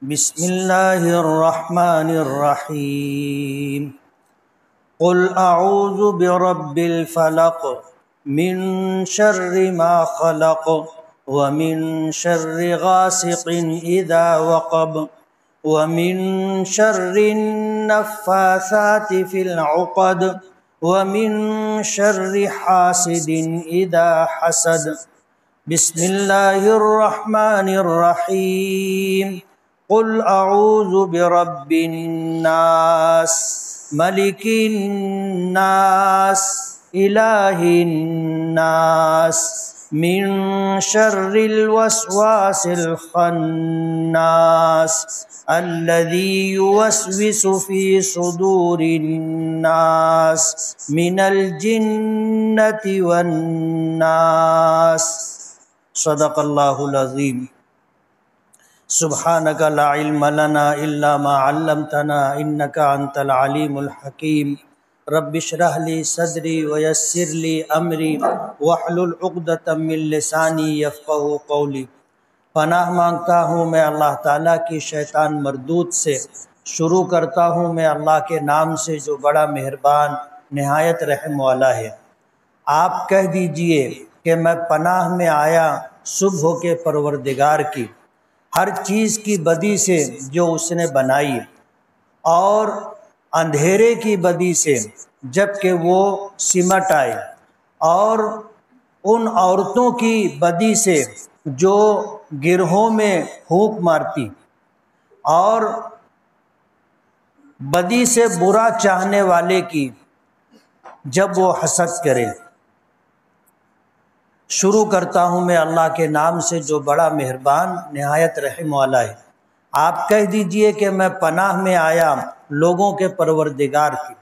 بسم اللہ الرحمن الرحیم قل اعوذ برب الفلق من شر ما خلق ومن شر غاسق اذا وقب ومن شر النفاثات في العقد ومن شر حاسد اذا حسد بسم اللہ الرحمن الرحیم قل اعوذ برب الناس ملک الناس الہ الناس من شر الوسواس الخناس الذي يوسوس في صدور الناس من الجنة والناس صدق اللہ العظیم سبحانک لا علم لنا الا ما علمتنا انک انت العلیم الحکیم رب اشرح لی صدری ویسر لی امری واحلل عقدۃ من لسانی یفقہوا قولی۔ پناہ مانگتا ہوں میں اللہ تعالیٰ کی شیطان مردود سے، شروع کرتا ہوں میں اللہ کے نام سے جو بڑا مہربان نہایت رحم والا ہے۔ آپ کہہ دیجئے کہ میں پناہ میں آیا صبح کے پروردگار کی، ہر چیز کی بدی سے جو اس نے بنائی، اور اندھیرے کی بدی سے جب کہ وہ سمٹ آئے، اور ان عورتوں کی بدی سے جو گرہوں میں پھونک مارتی، اور بدی سے برا چاہنے والے کی جب وہ حسد کرے۔ شروع کرتا ہوں میں اللہ کے نام سے جو بڑا مہربان نہایت رحم والا ہے۔ آپ کہہ دیجئے کہ میں پناہ میں آیا لوگوں کے پروردگار کی،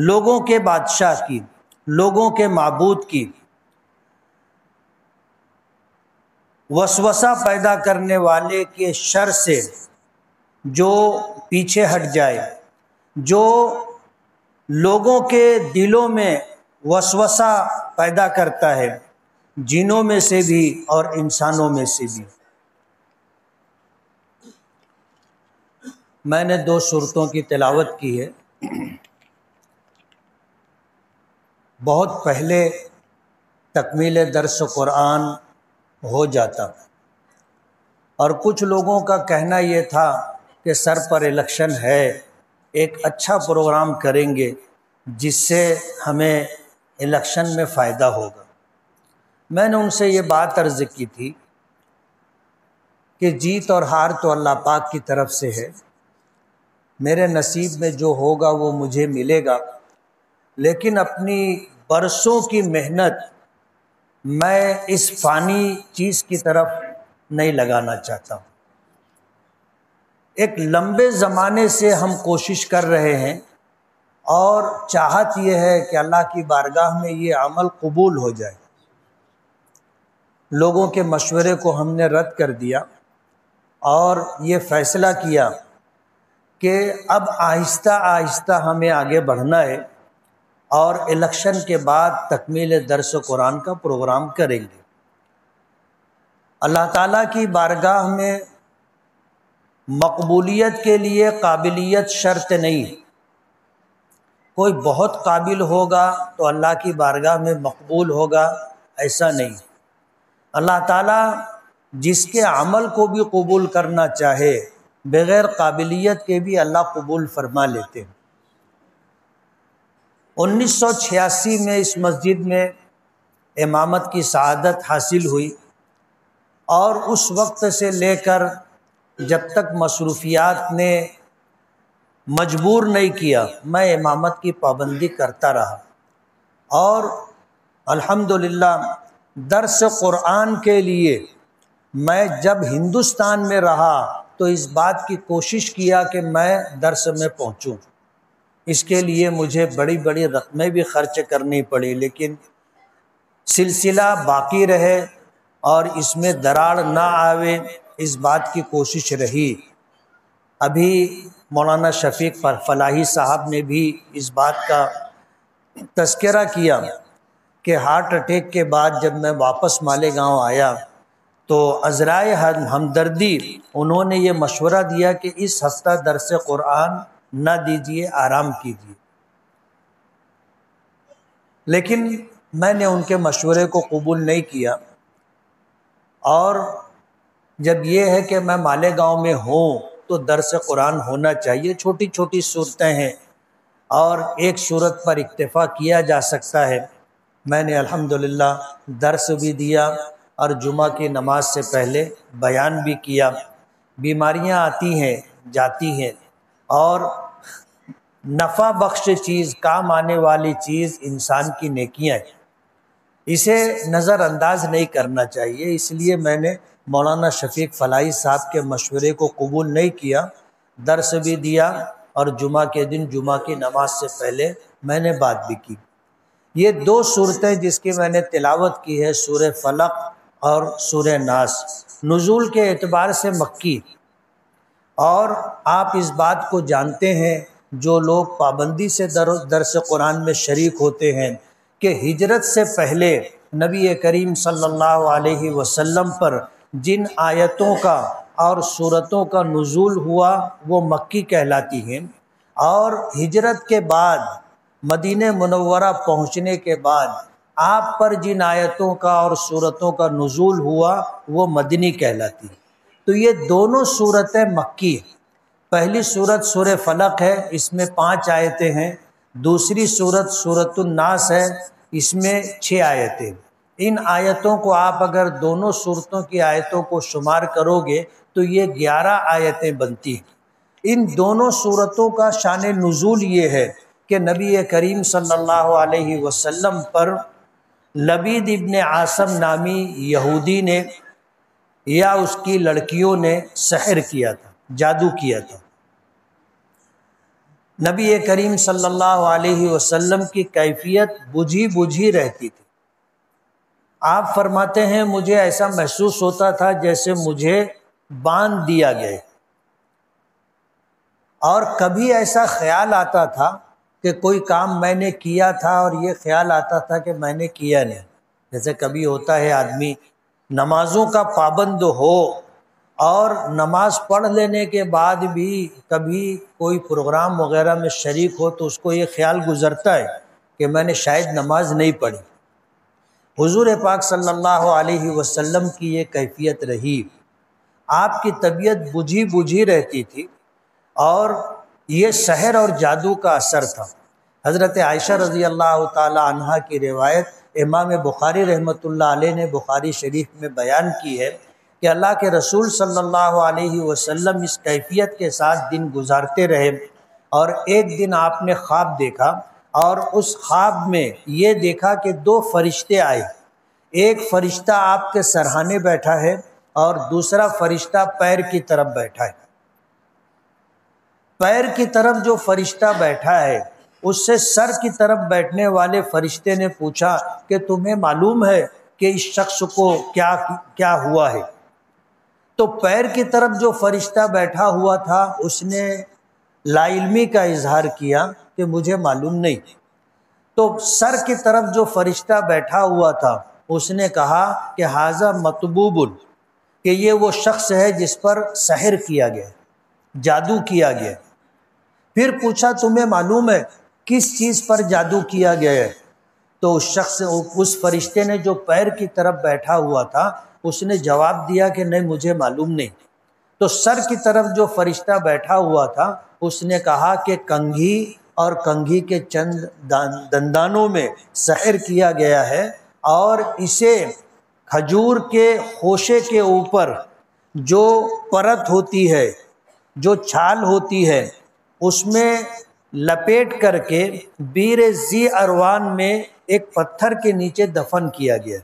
لوگوں کے بادشاہ کی، لوگوں کے معبود کی، وسوسہ پیدا کرنے والے کے شر سے جو پیچھے ہٹ جائے، جو لوگوں کے دلوں میں وسوسہ پیدا کرتا ہے، جنوں میں سے بھی اور انسانوں میں سے بھی۔ میں نے 2 سورتوں کی تلاوت کی ہے۔ بہت پہلے تکمیل درس قرآن ہو جاتا، اور کچھ لوگوں کا کہنا یہ تھا کہ سر پر الیکشن ہے، ایک اچھا پروگرام کریں گے جس سے ہمیں الیکشن میں فائدہ ہوگا۔ میں نے ان سے یہ بات عرض کی تھی کہ جیت اور ہار تو اللہ پاک کی طرف سے ہے، میرے نصیب میں جو ہوگا وہ مجھے ملے گا، لیکن اپنی برسوں کی محنت میں اس فانی چیز کی طرف نہیں لگانا چاہتا ہوں۔ ایک لمبے زمانے سے ہم کوشش کر رہے ہیں، اور چاہت یہ ہے کہ اللہ کی بارگاہ میں یہ عمل قبول ہو جائے۔ لوگوں کے مشورے کو ہم نے رد کر دیا اور یہ فیصلہ کیا کہ اب آہستہ آہستہ ہمیں آگے بڑھنا ہے، اور الیکشن کے بعد تکمیل درس قرآن کا پروگرام کریں گے۔ اللہ تعالیٰ کی بارگاہ میں مقبولیت کے لیے قابلیت شرط نہیں۔ کوئی بہت قابل ہوگا تو اللہ کی بارگاہ میں مقبول ہوگا، ایسا نہیں۔ اللہ تعالیٰ جس کے عمل کو بھی قبول کرنا چاہے، بغیر قابلیت کے بھی اللہ قبول فرما لیتے ہیں۔ 1986 میں اس مسجد میں امامت کی سعادت حاصل ہوئی، اور اس وقت سے لے کر جب تک مصروفیات نے مجبور نہیں کیا، میں امامت کی پابندی کرتا رہا، اور الحمدللہ درس قرآن کے لیے میں جب ہندوستان میں رہا تو اس بات کی کوشش کیا کہ میں درس میں پہنچوں۔ اس کے لیے مجھے بڑی بڑی رقمیں بھی خرچ کرنی پڑی، لیکن سلسلہ باقی رہے اور اس میں دراڑ نہ آوے، اس بات کی کوشش رہی۔ ابھی مولانا شفیق فلاحی صاحب نے بھی اس بات کا تذکرہ کیا کہ ہارٹ اٹیک کے بعد جب میں واپس مالیگاؤں آیا تو عذرائے ہمدردی انہوں نے یہ مشورہ دیا کہ اس ہفتہ درس قرآن نہ دیجیے، آرام کیجیے، لیکن میں نے ان کے مشورے کو قبول نہیں کیا، اور جب یہ ہے کہ میں مالیگاؤں میں ہوں تو درس قرآن ہونا چاہیے، چھوٹی چھوٹی صورتیں ہیں اور ایک صورت پر اکتفا کیا جا سکتا ہے۔ میں نے الحمدللہ درس بھی دیا اور جمعہ کی نماز سے پہلے بیان بھی کیا۔ بیماریاں آتی ہیں جاتی ہیں، اور نفع بخش چیز، کام آنے والی چیز انسان کی نیکیاں ہیں، اسے نظر انداز نہیں کرنا چاہیے۔ اس لیے میں نے مولانا شفیق فلاحی صاحب کے مشورے کو قبول نہیں کیا، درس بھی دیا اور جمعہ کے دن جمعہ کی نماز سے پہلے میں نے بات بھی کی۔ یہ دو صورتیں جس کی میں نے تلاوت کی ہے، سورہ فلق اور سورہ ناس، نزول کے اعتبار سے مکی، اور آپ اس بات کو جانتے ہیں جو لوگ پابندی سے درس قرآن میں شریک ہوتے ہیں کہ ہجرت سے پہلے نبی کریم صلی اللہ علیہ وسلم پر جن آیتوں کا اور سورتوں کا نزول ہوا وہ مکی کہلاتی ہیں، اور ہجرت کے بعد مدینہ منورہ پہنچنے کے بعد آپ پر جن آیتوں کا اور سورتوں کا نزول ہوا وہ مدنی کہلاتی ہیں۔ تو یہ دونوں صورتیں مکی ہیں۔ پہلی صورت سورہ فلق ہے، اس میں 5 آیتیں ہیں، دوسری صورت سورۃ الناس ہے، اس میں 6 آیتیں۔ ان آیتوں کو آپ اگر دونوں صورتوں کی آیتوں کو شمار کرو گے تو یہ 11 آیتیں بنتی ہیں۔ ان دونوں صورتوں کا شان نزول یہ ہے کہ نبی کریم صلی اللہ علیہ وسلم پر لبید ابن عاصم نامی یہودی نے یا اس کی لڑکیوں نے سحر کیا تھا، جادو کیا تھا۔ نبی کریم صلی اللہ علیہ وسلم کی کیفیت بجھی بجھی رہتی تھی۔ آپ فرماتے ہیں مجھے ایسا محسوس ہوتا تھا جیسے مجھے باندھ دیا گیا، اور کبھی ایسا خیال آتا تھا کہ کوئی کام میں نے کیا تھا اور یہ خیال آتا تھا کہ میں نے کیا نہیں۔ جیسے کبھی ہوتا ہے آدمی نمازوں کا پابند ہو اور نماز پڑھ لینے کے بعد بھی کبھی کوئی پروگرام وغیرہ میں شریک ہو تو اس کو یہ خیال گزرتا ہے کہ میں نے شاید نماز نہیں پڑھی۔ حضور پاک صلی اللہ علیہ وسلم کی یہ کیفیت رہی، آپ کی طبیعت بجھی بجھی رہتی تھی، اور یہ سحر اور جادو کا اثر تھا۔ حضرت عائشہ رضی اللہ تعالی عنہا کی روایت امام بخاری رحمۃ اللہ علیہ نے بخاری شریف میں بیان کی ہے کہ اللہ کے رسول صلی اللہ علیہ وسلم اس کیفیت کے ساتھ دن گزارتے رہے، اور ایک دن آپ نے خواب دیکھا، اور اس خواب میں یہ دیکھا کہ 2 فرشتے آئے، ایک فرشتہ آپ کے سرہانے بیٹھا ہے اور دوسرا فرشتہ پیر کی طرف بیٹھا ہے۔ پیر کی طرف جو فرشتہ بیٹھا ہے اس سے سر کی طرف بیٹھنے والے فرشتے نے پوچھا کہ تمہیں معلوم ہے کہ اس شخص کو کیا ہوا ہے؟ تو پیر کی طرف جو فرشتہ بیٹھا ہوا تھا اس نے لا علمی کا اظہار کیا کہ مجھے معلوم نہیں۔ تو سر کی طرف جو فرشتہ بیٹھا ہوا تھا اس نے کہا کہ ھذا مطبوب، کہ یہ وہ شخص ہے جس پر سحر کیا گیا، جادو کیا گیا۔ پھر پوچھا تمہیں معلوم ہے کس چیز پر جادو کیا گیا ہے؟ تو اس فرشتے نے جو پیر کی طرف بیٹھا ہوا تھا اس نے جواب دیا کہ نہیں مجھے معلوم نہیں۔ تو سر کی طرف جو فرشتہ بیٹھا ہوا تھا اس نے کہا کہ کنگھی اور کنگھی کے چند دندانوں میں سحر کیا گیا ہے، اور اسے کھجور کے خوشے کے اوپر جو پرت ہوتی ہے، جو چھال ہوتی ہے، اس میں لپیٹ کر کے بیر ذی اروان میں ایک پتھر کے نیچے دفن کیا گیا۔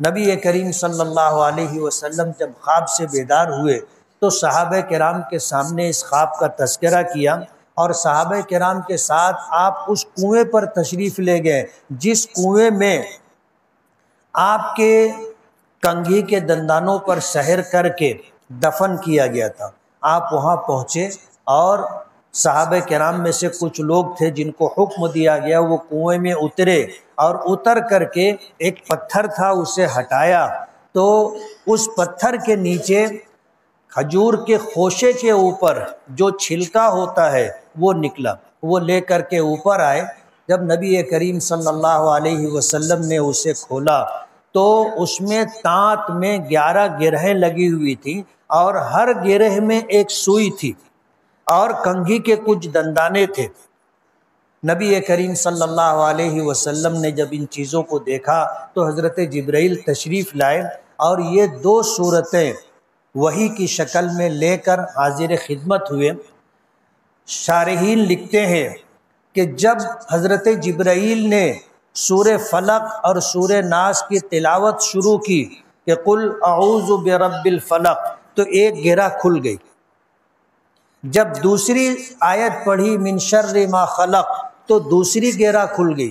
نبی کریم صلی اللہ علیہ وسلم جب خواب سے بیدار ہوئے تو صحابہ کرام کے سامنے اس خواب کا تذکرہ کیا، اور صحابہ کرام کے ساتھ آپ اس کنویں پر تشریف لے گئے جس کنویں میں آپ کے کنگھی کے دندانوں پر سحر کر کے دفن کیا گیا تھا۔ آپ وہاں پہنچے اور صحابہ کرام میں سے کچھ لوگ تھے جن کو حکم دیا گیا وہ کنویں میں اترے، اور اتر کر کے ایک پتھر تھا اسے ہٹایا، تو اس پتھر کے نیچے کھجور کے خوشے کے اوپر جو چھلکا ہوتا ہے وہ نکلا، وہ لے کر کے اوپر آئے۔ جب نبی کریم صلی اللہ علیہ وسلم نے اسے کھولا تو اس میں تانت میں 11 گرہیں لگی ہوئی تھیں، اور ہر گرہ میں ایک سوئی تھی، اور کنگھی کے کچھ دندانے تھے۔ نبی کریم صلی اللہ علیہ وسلم نے جب ان چیزوں کو دیکھا تو حضرت جبرائیل تشریف لائے، اور یہ 2 صورتیں وحی کی شکل میں لے کر حاضر خدمت ہوئے۔ شارحین لکھتے ہیں کہ جب حضرت جبرائیل نے سورہ فلق اور سورہ ناس کی تلاوت شروع کی کہ قل اعوذ برب الفلق، تو ایک گرہ کھل گئی۔ جب دوسری آیت پڑھی من شر ما خلق، تو دوسری گرہ کھل گئی۔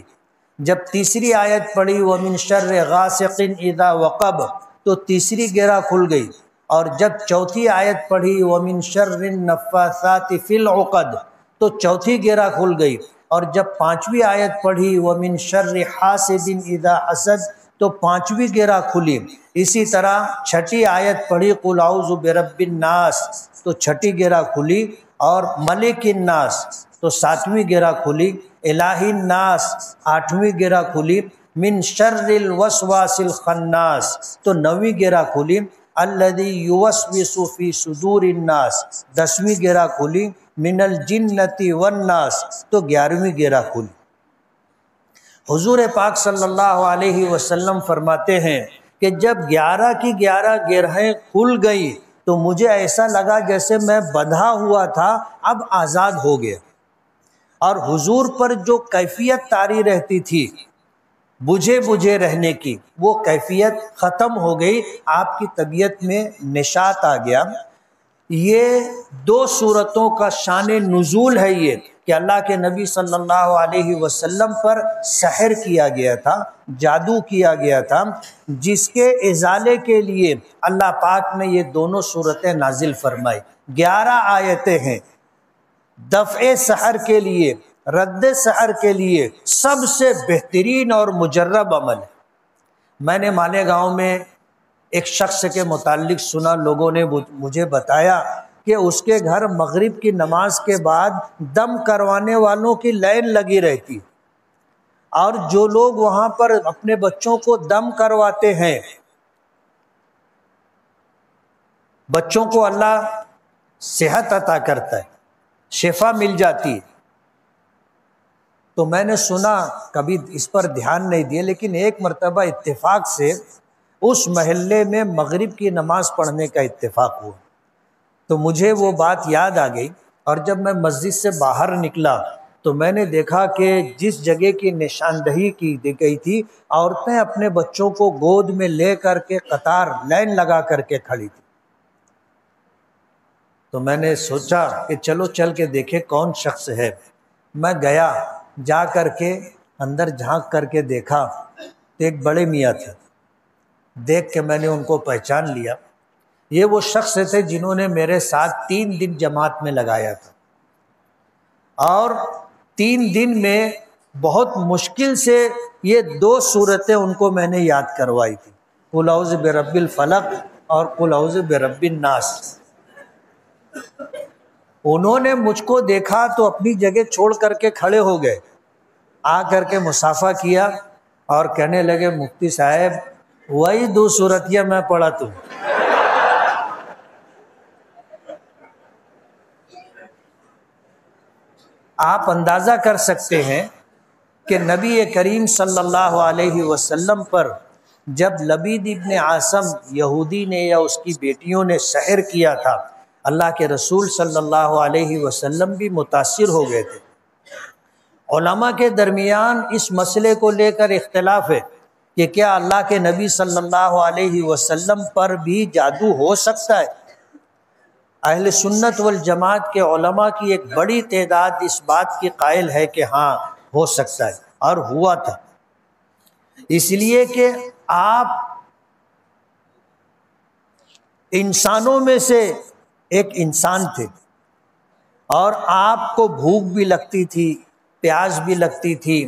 جب تیسری آیت پڑھی ومن شر غاسق اذا وقب، تو تیسری گرہ کھل گئی۔ اور جب چوتھی آیت پڑھی ومن شر النفاثات فی العقد، تو چوتھی گرہ کھل گئی۔ اور جب 5ویں آیت پڑھی ومن شر حاسد اذا حسد، تو 5ویں گرہ کھلی۔ اسی طرح 6ٹھی آیت پڑھی قل اعوذ برب الناس، تو 6ٹھی گرہ کھلی، اور ملک الناس تو 7ویں گرہ کھلی، الہ الناس 8ویں گرہ کھلی، من شر الوسواس الخناس تو 9ویں گرہ کھلی، الذی یوسوس فی صدور الناس 10ویں گرہ کھلی، من الجنۃ والناس تو 11ویں گرہ کھلی۔ حضور پاک صلی اللہ علیہ وسلم فرماتے ہیں کہ جب 11 کی 11 گرہیں کھل گئی تو مجھے ایسا لگا جیسے میں بندھا ہوا تھا، اب آزاد ہو گیا، اور حضور پر جو کیفیت طاری رہتی تھی بجھے بجھے رہنے کی، وہ کیفیت ختم ہو گئی، آپ کی طبیعت میں نشاط آ گیا۔ یہ 2 صورتوں کا شان نزول ہے یہ کہ اللہ کے نبی صلی اللہ علیہ وسلم پر سحر کیا گیا تھا، جادو کیا گیا تھا، جس کے ازالے کے لیے اللہ پاک نے یہ دونوں صورتیں نازل فرمائی۔ 11 آیتیں ہیں، دفع سحر کے لیے، رد سحر کے لیے سب سے بہترین اور مجرب عمل ہے۔ میں نے مالیگاؤں میں ایک شخص کے متعلق سنا، لوگوں نے مجھے بتایا کہ اس کے گھر مغرب کی نماز کے بعد دم کروانے والوں کی لائن لگی رہتی، اور جو لوگ وہاں پر اپنے بچوں کو دم کرواتے ہیں، بچوں کو اللہ صحت عطا کرتا ہے، شفا مل جاتی ہے۔ تو میں نے سنا، کبھی اس پر دھیان نہیں دیا، لیکن ایک مرتبہ اتفاق سے اس محلے میں مغرب کی نماز پڑھنے کا اتفاق ہوا، تو مجھے وہ بات یاد آ گئی، اور جب میں مسجد سے باہر نکلا تو میں نے دیکھا کہ جس جگہ کی نشاندہی کی گئی تھی، عورتیں اپنے بچوں کو گود میں لے کر کے قطار لائن لگا کر کے کھڑی تھی۔ تو میں نے سوچا کہ چلو چل کے دیکھے کون شخص ہے۔ میں گیا، جا کر کے اندر جھانک کر کے دیکھا تو ایک بڑے میاں تھے۔ دیکھ کے میں نے ان کو پہچان لیا، یہ وہ شخص تھے جنہوں نے میرے ساتھ 3 دن جماعت میں لگایا تھا، اور 3 دن میں بہت مشکل سے یہ 2 صورتیں ان کو میں نے یاد کروائی تھی، قل اعوذ برب الفلق اور قل اعوذ برب الناس۔ انہوں نے مجھ کو دیکھا تو اپنی جگہ چھوڑ کر کے کھڑے ہو گئے، آ کر کے مصافحہ کیا اور کہنے لگے مفتی صاحب وہی 2 صورتیاں میں پڑھا تم۔ آپ اندازہ کر سکتے ہیں کہ نبی کریم صلی اللہ علیہ وسلم پر جب لبید ابن عاصم یہودی نے یا اس کی بیٹیوں نے سحر کیا تھا، اللہ کے رسول صلی اللہ علیہ وسلم بھی متاثر ہو گئے تھے۔ علماء کے درمیان اس مسئلے کو لے کر اختلاف ہے کہ کیا اللہ کے نبی صلی اللہ علیہ وسلم پر بھی جادو ہو سکتا ہے؟ اہل سنت والجماعت کے علماء کی ایک بڑی تعداد اس بات کی قائل ہے کہ ہاں ہو سکتا ہے، اور ہوا تھا، اس لیے کہ آپ انسانوں میں سے ایک انسان تھے، اور آپ کو بھوک بھی لگتی تھی، پیاس بھی لگتی تھی،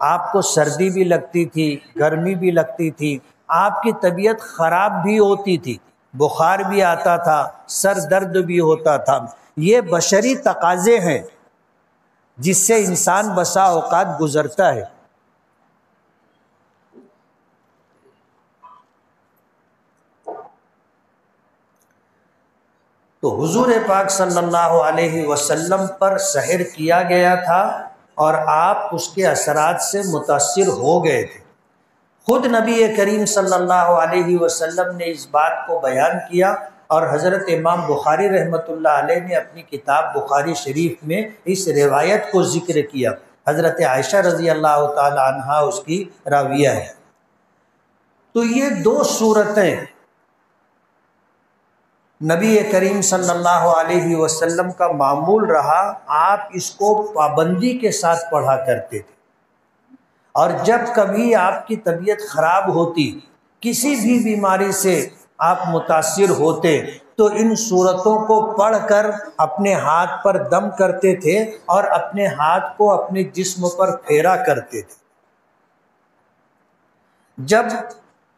آپ کو سردی بھی لگتی تھی، گرمی بھی لگتی تھی، آپ کی طبیعت خراب بھی ہوتی تھی، بخار بھی آتا تھا، سر درد بھی ہوتا تھا۔ یہ بشری تقاضے ہیں جس سے انسان بسا اوقات گزرتا ہے۔ تو حضور پاک صلی اللہ علیہ وسلم پر سحر کیا گیا تھا اور آپ اس کے اثرات سے متاثر ہو گئے تھے۔ خود نبی کریم صلی اللہ علیہ وسلم نے اس بات کو بیان کیا، اور حضرت امام بخاری رحمۃ اللہ علیہ نے اپنی کتاب بخاری شریف میں اس روایت کو ذکر کیا۔ حضرت عائشہ رضی اللہ تعالی عنہا اس کی راویہ ہے۔ تو یہ دو صورتیں نبی کریم صلی اللہ علیہ وسلم کا معمول رہا، آپ اس کو پابندی کے ساتھ پڑھا کرتے تھے، اور جب کبھی آپ کی طبیعت خراب ہوتی، کسی بھی بیماری سے آپ متاثر ہوتے، تو ان صورتوں کو پڑھ کر اپنے ہاتھ پر دم کرتے تھے اور اپنے ہاتھ کو اپنے جسم پر پھیرا کرتے تھے۔ جب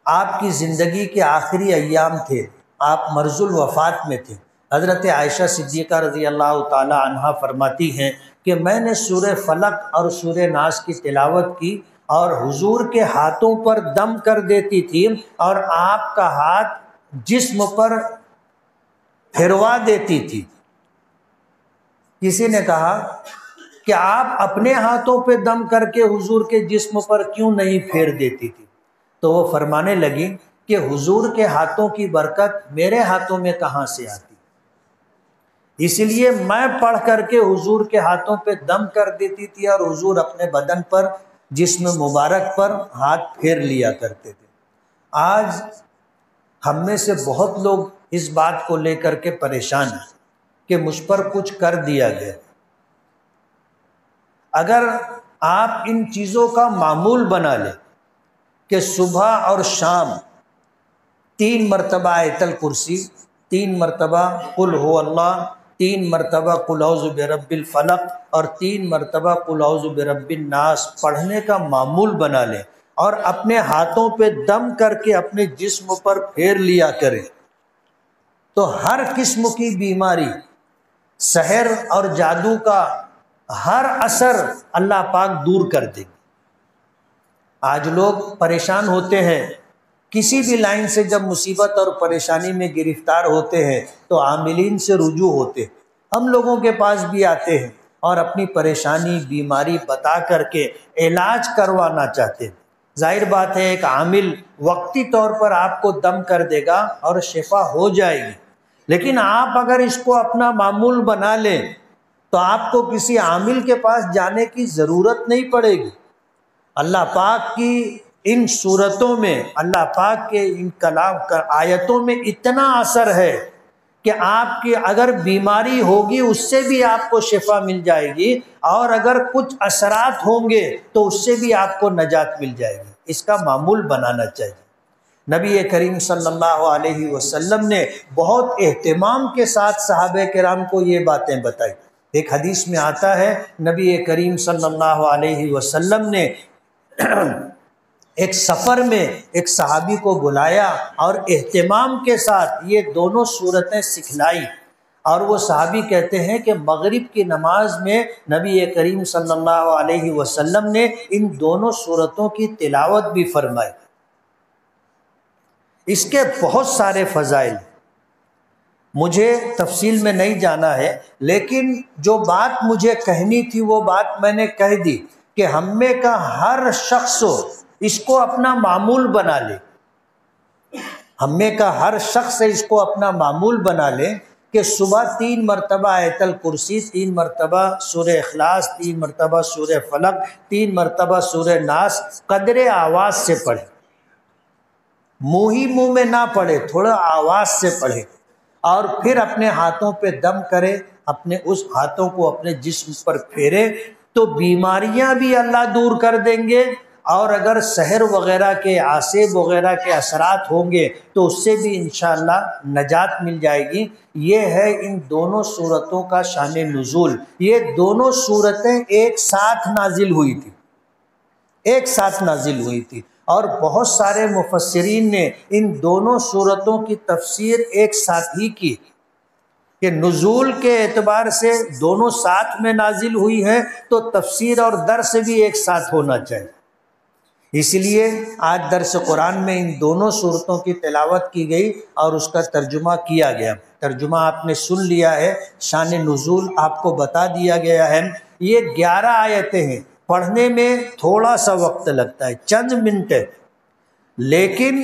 آپ کی زندگی کے آخری ایام تھے، آپ مرض الوفات میں تھے، حضرت عائشہ صدیقہ رضی اللہ تعالی عنہا فرماتی ہیں کہ میں نے سورہ فلق اور سورہ ناس کی تلاوت کی اور حضور کے ہاتھوں پر دم کر دیتی تھی اور آپ کا ہاتھ جسم پر پھروا دیتی تھی۔ کسی نے کہا کہ آپ اپنے ہاتھوں پہ دم کر کے حضور کے جسم پر کیوں نہیں پھیر دیتی تھی؟ تو وہ فرمانے لگی کہ حضور کے ہاتھوں کی برکت میرے ہاتھوں میں کہاں سے آتی، اس لیے میں پڑھ کر کے حضور کے ہاتھوں پہ دم کر دیتی تھی اور حضور اپنے بدن پر، جسم مبارک پر ہاتھ پھیر لیا کرتے تھے۔ آج ہم میں سے بہت لوگ اس بات کو لے کر کے پریشان ہیں کہ مجھ پر کچھ کر دیا گیا۔ اگر آپ ان چیزوں کا معمول بنا لیں کہ صبح اور شام 3 مرتبہ آیت الکرسی، 3 مرتبہ قل هو اللہ، 3 مرتبہ قل اعوذ برب الفلق اور 3 مرتبہ قل اعوذ برب الناس پڑھنے کا معمول بنا لیں اور اپنے ہاتھوں پہ دم کر کے اپنے جسم پر پھیر لیا کریں، تو ہر قسم کی بیماری، سحر اور جادو کا ہر اثر اللہ پاک دور کر دے گی۔ آج لوگ پریشان ہوتے ہیں، کسی بھی لائن سے جب مصیبت اور پریشانی میں گرفتار ہوتے ہیں تو عاملین سے رجوع ہوتے ہیں، ہم لوگوں کے پاس بھی آتے ہیں اور اپنی پریشانی، بیماری بتا کر کے علاج کروانا چاہتے ہیں۔ ظاہر بات ہے ایک عامل وقتی طور پر آپ کو دم کر دے گا اور شفا ہو جائے گی، لیکن آپ اگر اس کو اپنا معمول بنا لیں تو آپ کو کسی عامل کے پاس جانے کی ضرورت نہیں پڑے گی۔ اللہ پاک کی ان صورتوں میں، اللہ پاک کے ان کلام کا آیتوں میں اتنا اثر ہے کہ آپ کی اگر بیماری ہوگی اس سے بھی آپ کو شفا مل جائے گی، اور اگر کچھ اثرات ہوں گے تو اس سے بھی آپ کو نجات مل جائے گی۔ اس کا معمول بنانا چاہیے۔ نبی کریم صلی اللہ علیہ وسلم نے بہت اہتمام کے ساتھ صحابہ کرام کو یہ باتیں بتائی۔ ایک حدیث میں آتا ہے نبی کریم صلی اللہ علیہ وسلم نے ایک سفر میں ایک صحابی کو بلایا اور اہتمام کے ساتھ یہ دونوں صورتیں سکھلائی، اور وہ صحابی کہتے ہیں کہ مغرب کی نماز میں نبی کریم صلی اللہ علیہ وسلم نے ان دونوں صورتوں کی تلاوت بھی فرمائی۔ اس کے بہت سارے فضائل، مجھے تفصیل میں نہیں جانا ہے، لیکن جو بات مجھے کہنی تھی وہ بات میں نے کہہ دی کہ ہم میں کا ہر شخص اس کو اپنا معمول بنا لے، ہم میں کا ہر شخص اس کو اپنا معمول بنا لے کہ صبح 3 مرتبہ آیت الکرسی، 3 مرتبہ سورہ اخلاص، 3 مرتبہ سورہ فلق، 3 مرتبہ سورہ ناس قدر آواز سے پڑھے، منہ ہی منہ میں نہ پڑھے، تھوڑا آواز سے پڑھے، اور پھر اپنے ہاتھوں پہ دم کرے، اپنے اس ہاتھوں کو اپنے جسم پر پھیرے، تو بیماریاں بھی اللہ دور کر دیں گے، اور اگر سحر وغیرہ کے، عاصب وغیرہ کے اثرات ہوں گے تو اس سے بھی انشاءاللہ نجات مل جائے گی۔ یہ ہے ان دونوں صورتوں کا شان نزول۔ یہ دونوں صورتیں ایک ساتھ نازل ہوئی تھی، ایک ساتھ نازل ہوئی تھی، اور بہت سارے مفسرین نے ان دونوں صورتوں کی تفسیر ایک ساتھ ہی کی کہ نزول کے اعتبار سے دونوں ساتھ میں نازل ہوئی ہیں، تو تفسیر اور درس بھی ایک ساتھ ہونا چاہیے۔ اس لیے آج درس قرآن میں ان دونوں صورتوں کی تلاوت کی گئی اور اس کا ترجمہ کیا گیا۔ ترجمہ آپ نے سن لیا ہے، شان نزول آپ کو بتا دیا گیا ہے۔ یہ 11 آیتیں ہیں، پڑھنے میں تھوڑا سا وقت لگتا ہے، چند منٹ ہے، لیکن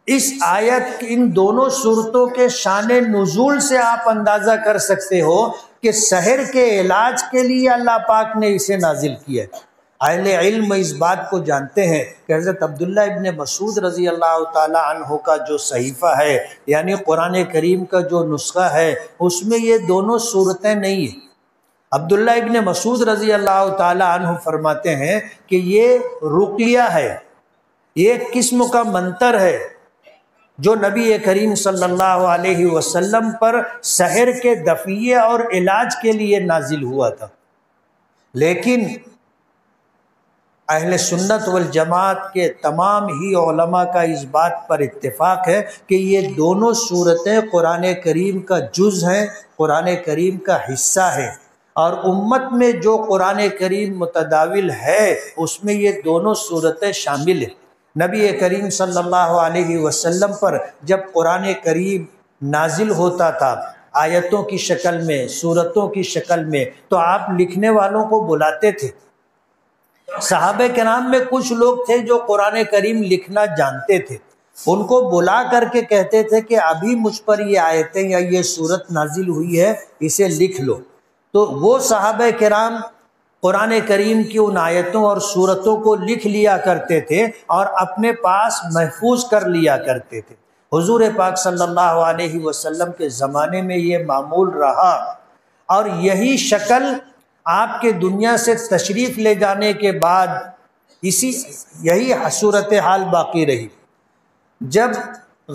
اس آیت ان دونوں صورتوں کے شان نزول سے آپ اندازہ کر سکتے ہو کہ سحر کے علاج کے لیے اللہ پاک نے اسے نازل کیا ہے۔ اہل علم اس بات کو جانتے ہیں کہ حضرت عبداللہ ابن مسعود رضی اللہ تعالی عنہ کا جو صحیفہ ہے، یعنی قرآن کریم کا جو نسخہ ہے، اس میں یہ دونوں صورتیں نہیں ہیں۔ عبداللہ ابن مسعود رضی اللہ تعالی عنہ فرماتے ہیں کہ یہ رقیہ ہے، یہ ایک قسم کا منتر ہے جو نبی کریم صلی اللہ علیہ وسلم پر سحر کے دفعیے اور علاج کے لیے نازل ہوا تھا۔ لیکن اہل سنت والجماعت کے تمام ہی علماء کا اس بات پر اتفاق ہے کہ یہ دونوں صورتیں قرآن کریم کا جز ہیں، قرآن کریم کا حصہ ہے، اور امت میں جو قرآن کریم متداول ہے اس میں یہ دونوں صورتیں شامل ہیں۔ نبی کریم صلی اللہ علیہ وسلم پر جب قرآن کریم نازل ہوتا تھا آیتوں کی شکل میں، صورتوں کی شکل میں، تو آپ لکھنے والوں کو بلاتے تھے۔ صحابہ کرام میں کچھ لوگ تھے جو قرآن کریم لکھنا جانتے تھے، ان کو بلا کر کے کہتے تھے کہ ابھی مجھ پر یہ آیتیں یا یہ صورت نازل ہوئی ہے، اسے لکھ لو۔ تو وہ صحابہ کرام قرآن کریم کی ان آیتوں اور صورتوں کو لکھ لیا کرتے تھے اور اپنے پاس محفوظ کر لیا کرتے تھے۔ حضور پاک صلی اللہ علیہ وسلم کے زمانے میں یہ معمول رہا، اور یہی شکل آپ کے دنیا سے تشریف لے جانے کے بعد یہی صورتحال باقی رہی۔ جب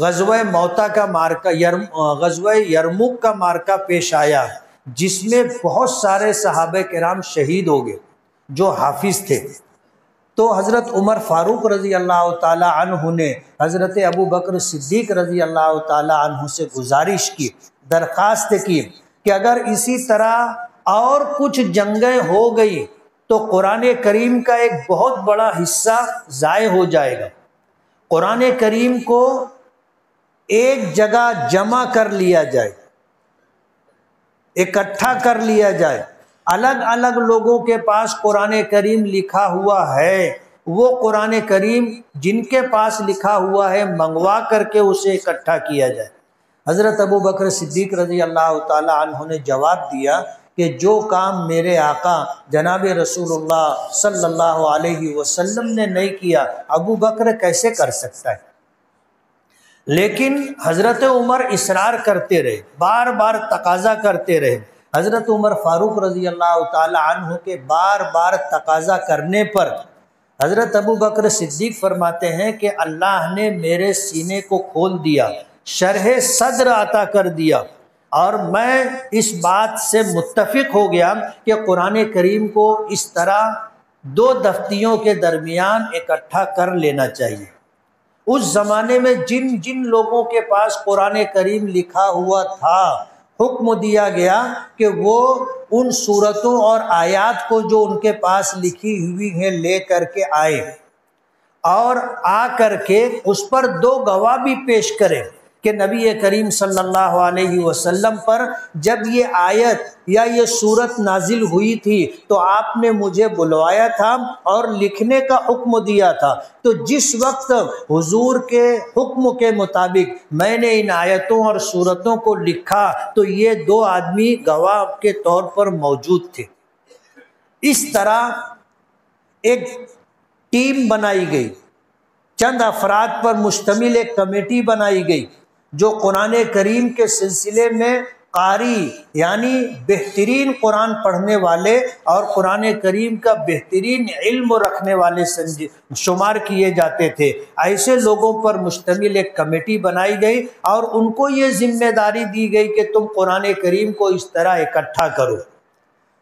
غزوہ موتا کا مارکہ غزوہ یرموک کا مارکہ پیش آیا، جس میں بہت سارے صحابہ کرام شہید ہو گئے جو حافظ تھے، تو حضرت عمر فاروق رضی اللہ تعالی عنہ نے حضرت ابو بکر صدیق رضی اللہ تعالی عنہ سے گزارش کی، درخواست کی کہ اگر اسی طرح اور کچھ جنگیں ہو گئی تو قرآن کریم کا ایک بہت بڑا حصہ ضائع ہو جائے گا۔ قرآن کریم کو ایک جگہ جمع کر لیا جائے، اکٹھا کر لیا جائے، الگ الگ لوگوں کے پاس قرآن کریم لکھا ہوا ہے، وہ قرآن کریم جن کے پاس لکھا ہوا ہے منگوا کر کے اسے اکٹھا کیا جائے۔ حضرت ابو بکر صدیق رضی اللہ تعالی عنہ نے جواب دیا کہ جو کام میرے آقا جناب رسول اللہ صلی اللہ علیہ وسلم نے نہیں کیا، ابو بکر کیسے کر سکتا ہے؟ لیکن حضرت عمر اصرار کرتے رہے، بار بار تقاضا کرتے رہے۔ حضرت عمر فاروق رضی اللہ تعالی عنہ کے بار بار تقاضا کرنے پر حضرت ابو بکر صدیق فرماتے ہیں کہ اللہ نے میرے سینے کو کھول دیا، شرح صدر عطا کر دیا، اور میں اس بات سے متفق ہو گیا کہ قرآن کریم کو اس طرح دو دفتیوں کے درمیان اکٹھا کر لینا چاہیے۔ اس زمانے میں جن جن لوگوں کے پاس قرآن کریم لکھا ہوا تھا، حکم دیا گیا کہ وہ ان صورتوں اور آیات کو جو ان کے پاس لکھی ہوئی ہیں لے کر کے آئے، اور آ کر کے اس پر دو گواہ بھی پیش کریں کہ نبی کریم صلی اللہ علیہ وسلم پر جب یہ آیت یا یہ صورت نازل ہوئی تھی تو آپ نے مجھے بلوایا تھا اور لکھنے کا حکم دیا تھا، تو جس وقت حضور کے حکم کے مطابق میں نے ان آیتوں اور صورتوں کو لکھا تو یہ دو آدمی گواہ کے طور پر موجود تھے۔ اس طرح ایک ٹیم بنائی گئی، چند افراد پر مشتمل ایک کمیٹی بنائی گئی جو قرآن کریم کے سلسلے میں قاری یعنی بہترین قرآن پڑھنے والے اور قرآن کریم کا بہترین علم رکھنے والے شمار کیے جاتے تھے۔ ایسے لوگوں پر مشتمل ایک کمیٹی بنائی گئی اور ان کو یہ ذمہ داری دی گئی کہ تم قرآن کریم کو اس طرح اکٹھا کرو۔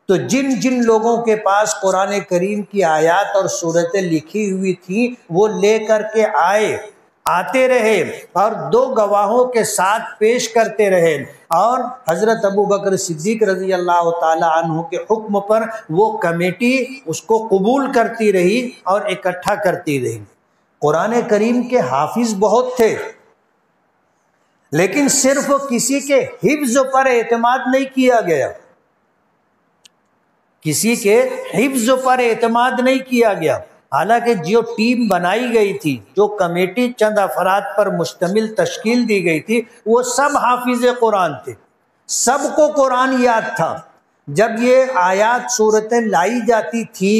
تو جن جن لوگوں کے پاس قرآن کریم کی آیات اور صورتیں لکھی ہوئی تھیں وہ لے کر کے آتے رہے اور دو گواہوں کے ساتھ پیش کرتے رہے، اور حضرت ابو بکر صدیق رضی اللہ تعالی عنہ کے حکم پر وہ کمیٹی اس کو قبول کرتی رہی اور اکٹھا کرتی رہی۔ قرآن کریم کے حافظ بہت تھے، لیکن صرف کسی کے حفظ پر اعتماد نہیں کیا گیا، کسی کے حفظ پر اعتماد نہیں کیا گیا۔ حالانکہ جو ٹیم بنائی گئی تھی، جو کمیٹی چند افراد پر مشتمل تشکیل دی گئی تھی، وہ سب حافظ قرآن تھے، سب کو قرآن یاد تھا۔ جب یہ آیات صورتیں لائی جاتی تھی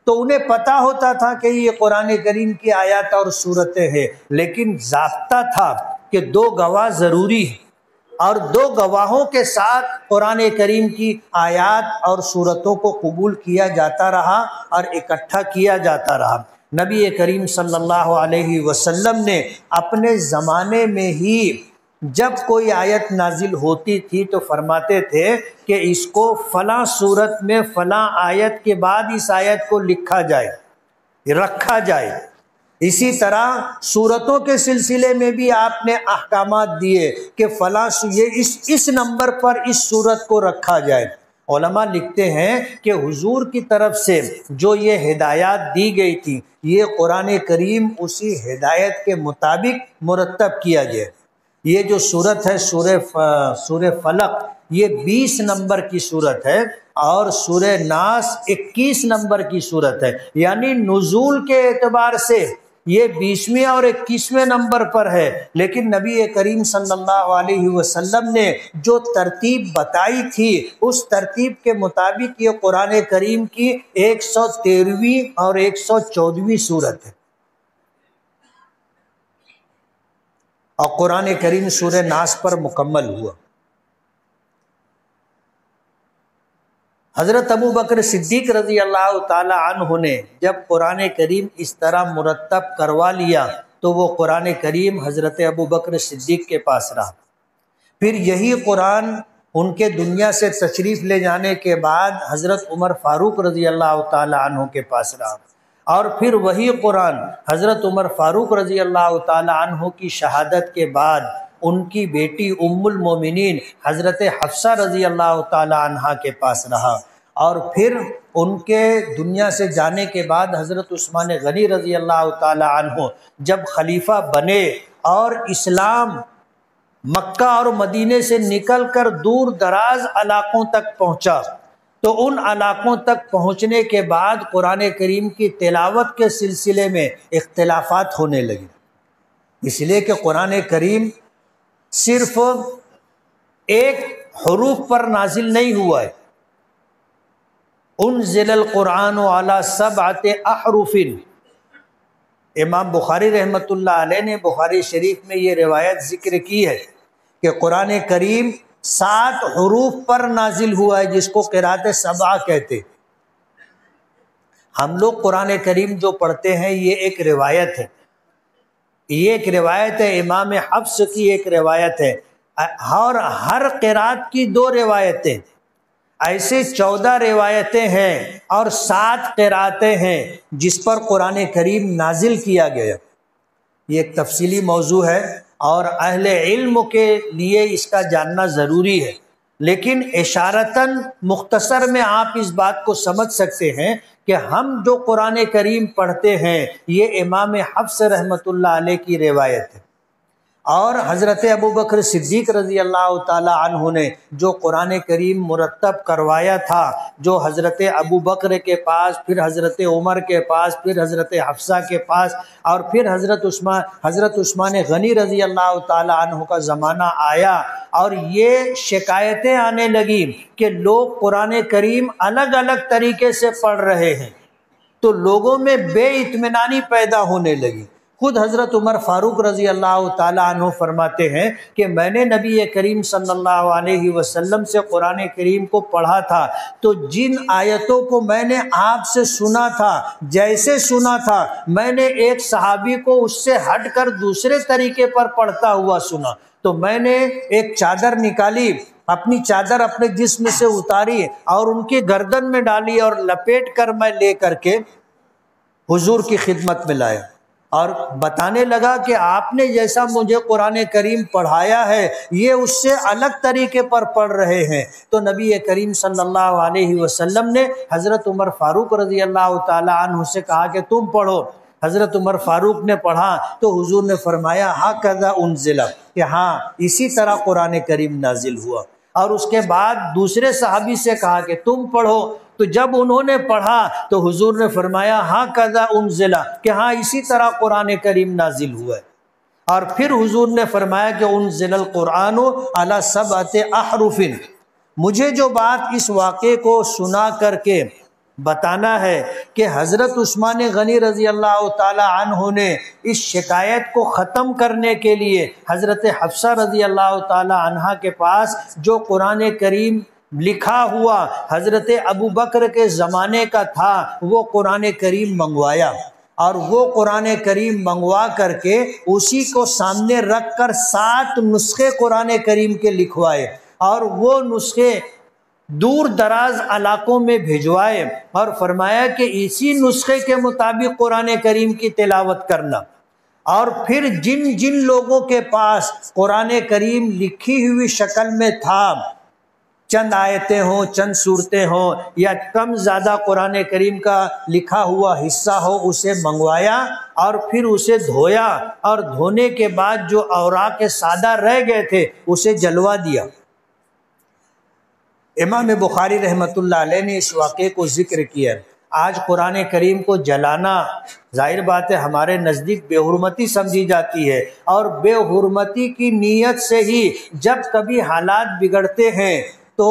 تو انہیں پتا ہوتا تھا کہ یہ قرآن کریم کی آیات اور صورتیں ہیں، لیکن ضابطہ تھا کہ دو گواہ ضروری ہیں، اور دو گواہوں کے ساتھ قرآن کریم کی آیات اور صورتوں کو قبول کیا جاتا رہا اور اکٹھا کیا جاتا رہا۔ نبی کریم صلی اللہ علیہ وسلم نے اپنے زمانے میں ہی جب کوئی آیت نازل ہوتی تھی تو فرماتے تھے کہ اس کو فلاں صورت میں فلاں آیت کے بعد اس آیت کو لکھا جائے، رکھا جائے۔ اسی طرح صورتوں کے سلسلے میں بھی آپ نے احکامات دیے کہ فلاں یہ اس نمبر پر اس صورت کو رکھا جائے۔ علماء لکھتے ہیں کہ حضور کی طرف سے جو یہ ہدایات دی گئی تھی، یہ قرآن کریم اسی ہدایت کے مطابق مرتب کیا گیا۔ یہ جو صورت ہے سورہ فلق، یہ 20 نمبر کی صورت ہے، اور سورہ ناس 21 نمبر کی صورت ہے، یعنی نزول کے اعتبار سے یہ 20ویں اور 21ویں نمبر پر ہے، لیکن نبی کریم صلی اللہ علیہ وسلم نے جو ترتیب بتائی تھی اس ترتیب کے مطابق یہ قرآن کریم کی 113ویں اور 114ویں صورت ہے، اور قرآن کریم سورہ ناس پر مکمل ہوا۔ حضرت ابو بکر صدیق رضی اللہ تعالی عنہ نے جب قرآن کریم اس طرح مرتب کروا لیا تو وہ قرآن کریم حضرت ابو بکر صدیق کے پاس رہا۔ پھر یہی قرآن ان کے دنیا سے تشریف لے جانے کے بعد حضرت عمر فاروق رضی اللہ تعالی عنہ کے پاس رہا، اور پھر وہی قرآن حضرت عمر فاروق رضی اللہ تعالی عنہ کی شہادت کے بعد ان کی بیٹی ام المومنین حضرت حفصہ رضی اللہ تعالی عنہ کے پاس رہا، اور پھر ان کے دنیا سے جانے کے بعد حضرت عثمان غنی رضی اللہ تعالی عنہ جب خلیفہ بنے اور اسلام مکہ اور مدینے سے نکل کر دور دراز علاقوں تک پہنچا، تو ان علاقوں تک پہنچنے کے بعد قرآن کریم کی تلاوت کے سلسلے میں اختلافات ہونے لگے، اس لیے کہ قرآن کریم صرف ایک حروف پر نازل نہیں ہوا ہے۔ انزل القرآن علی 7 احرف، امام بخاری رحمۃ اللہ علیہ نے بخاری شریف میں یہ روایت ذکر کی ہے کہ قرآن کریم 7 حروف پر نازل ہوا ہے، جس کو قرأت سبع کہتے۔ ہم لوگ قرآن کریم جو پڑھتے ہیں یہ ایک روایت ہے، یہ ایک روایت ہے، امام حفص کی ایک روایت ہے، اور ہر قرات کی 2 روایتیں، ایسے 14 روایتیں ہیں اور 7 قراتیں ہیں جس پر قرآن کریم نازل کیا گیا۔ یہ ایک تفصیلی موضوع ہے اور اہل علم کے لیے اس کا جاننا ضروری ہے، لیکن اشارتاً مختصر میں آپ اس بات کو سمجھ سکتے ہیں کہ ہم جو قرآن کریم پڑھتے ہیں یہ امام حفص رحمۃ اللہ علیہ کی روایت ہے، اور حضرت ابو بکر صدیق رضی اللہ تعالی عنہ نے جو قرآن کریم مرتب کروایا تھا، جو حضرت ابو بکر کے پاس، پھر حضرت عمر کے پاس، پھر حضرت حفصہ کے پاس، اور پھر حضرت عثمان غنی رضی اللہ تعالی عنہ کا زمانہ آیا، اور یہ شکایتیں آنے لگیں کہ لوگ قرآن کریم الگ الگ طریقے سے پڑھ رہے ہیں، تو لوگوں میں بے اطمینانی پیدا ہونے لگی۔ خود حضرت عمر فاروق رضی اللہ تعالیٰ عنہ فرماتے ہیں کہ میں نے نبی کریم صلی اللہ علیہ وسلم سے قرآن کریم کو پڑھا تھا، تو جن آیتوں کو میں نے آپ سے سنا تھا، جیسے سنا تھا، میں نے ایک صحابی کو اس سے ہٹ کر دوسرے طریقے پر پڑھتا ہوا سنا، تو میں نے ایک چادر نکالی اپنی چادر اپنے جسم سے اتاری اور ان کی گردن میں ڈالی اور لپیٹ کر میں لے کر کے حضور کی خدمت میں لایا اور بتانے لگا کہ آپ نے جیسا مجھے قرآن کریم پڑھایا ہے یہ اس سے الگ طریقے پر پڑھ رہے ہیں۔ تو نبی کریم صلی اللہ علیہ وسلم نے حضرت عمر فاروق رضی اللہ تعالی عنہ سے کہا کہ تم پڑھو۔ حضرت عمر فاروق نے پڑھا تو حضور نے فرمایا ھکذا انزل، کہ ہاں اسی طرح قرآن کریم نازل ہوا۔ اور اس کے بعد دوسرے صحابی سے کہا کہ تم پڑھو، تو جب انہوں نے پڑھا تو حضور نے فرمایا ھکذا انزل، کہ ہاں اسی طرح قرآن کریم نازل ہوا ہے۔ اور پھر حضور نے فرمایا کہ انزل القرآن علی سبعۃ احرف، مجھے جو بات اس واقعے کو سنا کر کے بتانا ہے کہ حضرت عثمان غنی رضی اللہ تعالی عنہ نے اس شکایت کو ختم کرنے کے لیے حضرت حفصہ رضی اللہ تعالی عنہ کے پاس جو قرآن کریم لکھا ہوا حضرت ابو بکر کے زمانے کا تھا وہ قرآن کریم منگوایا، اور وہ قرآن کریم منگوا کر کے اسی کو سامنے رکھ کر 7 نسخے قرآن کریم کے لکھوائے، اور وہ نسخے دور دراز علاقوں میں بھیجوائے، اور فرمایا کہ اسی نسخے کے مطابق قرآن کریم کی تلاوت کرنا۔ اور پھر جن جن لوگوں کے پاس قرآن کریم لکھی ہوئی شکل میں تھا، چند آیتیں ہوں، چند صورتیں ہوں، یا کم زیادہ قرآن کریم کا لکھا ہوا حصہ ہو، اسے منگوایا اور پھر اسے دھویا، اور دھونے کے بعد جو اوراق سادہ رہ گئے تھے اسے جلوا دیا۔ امام بخاری رحمۃ اللہ علیہ نے اس واقعے کو ذکر کیا۔ آج قرآن کریم کو جلانا ظاہر بات ہے ہمارے نزدیک بے حرمتی سمجھی جاتی ہے، اور بے حرمتی کی نیت سے ہی جب کبھی حالات بگڑتے ہیں تو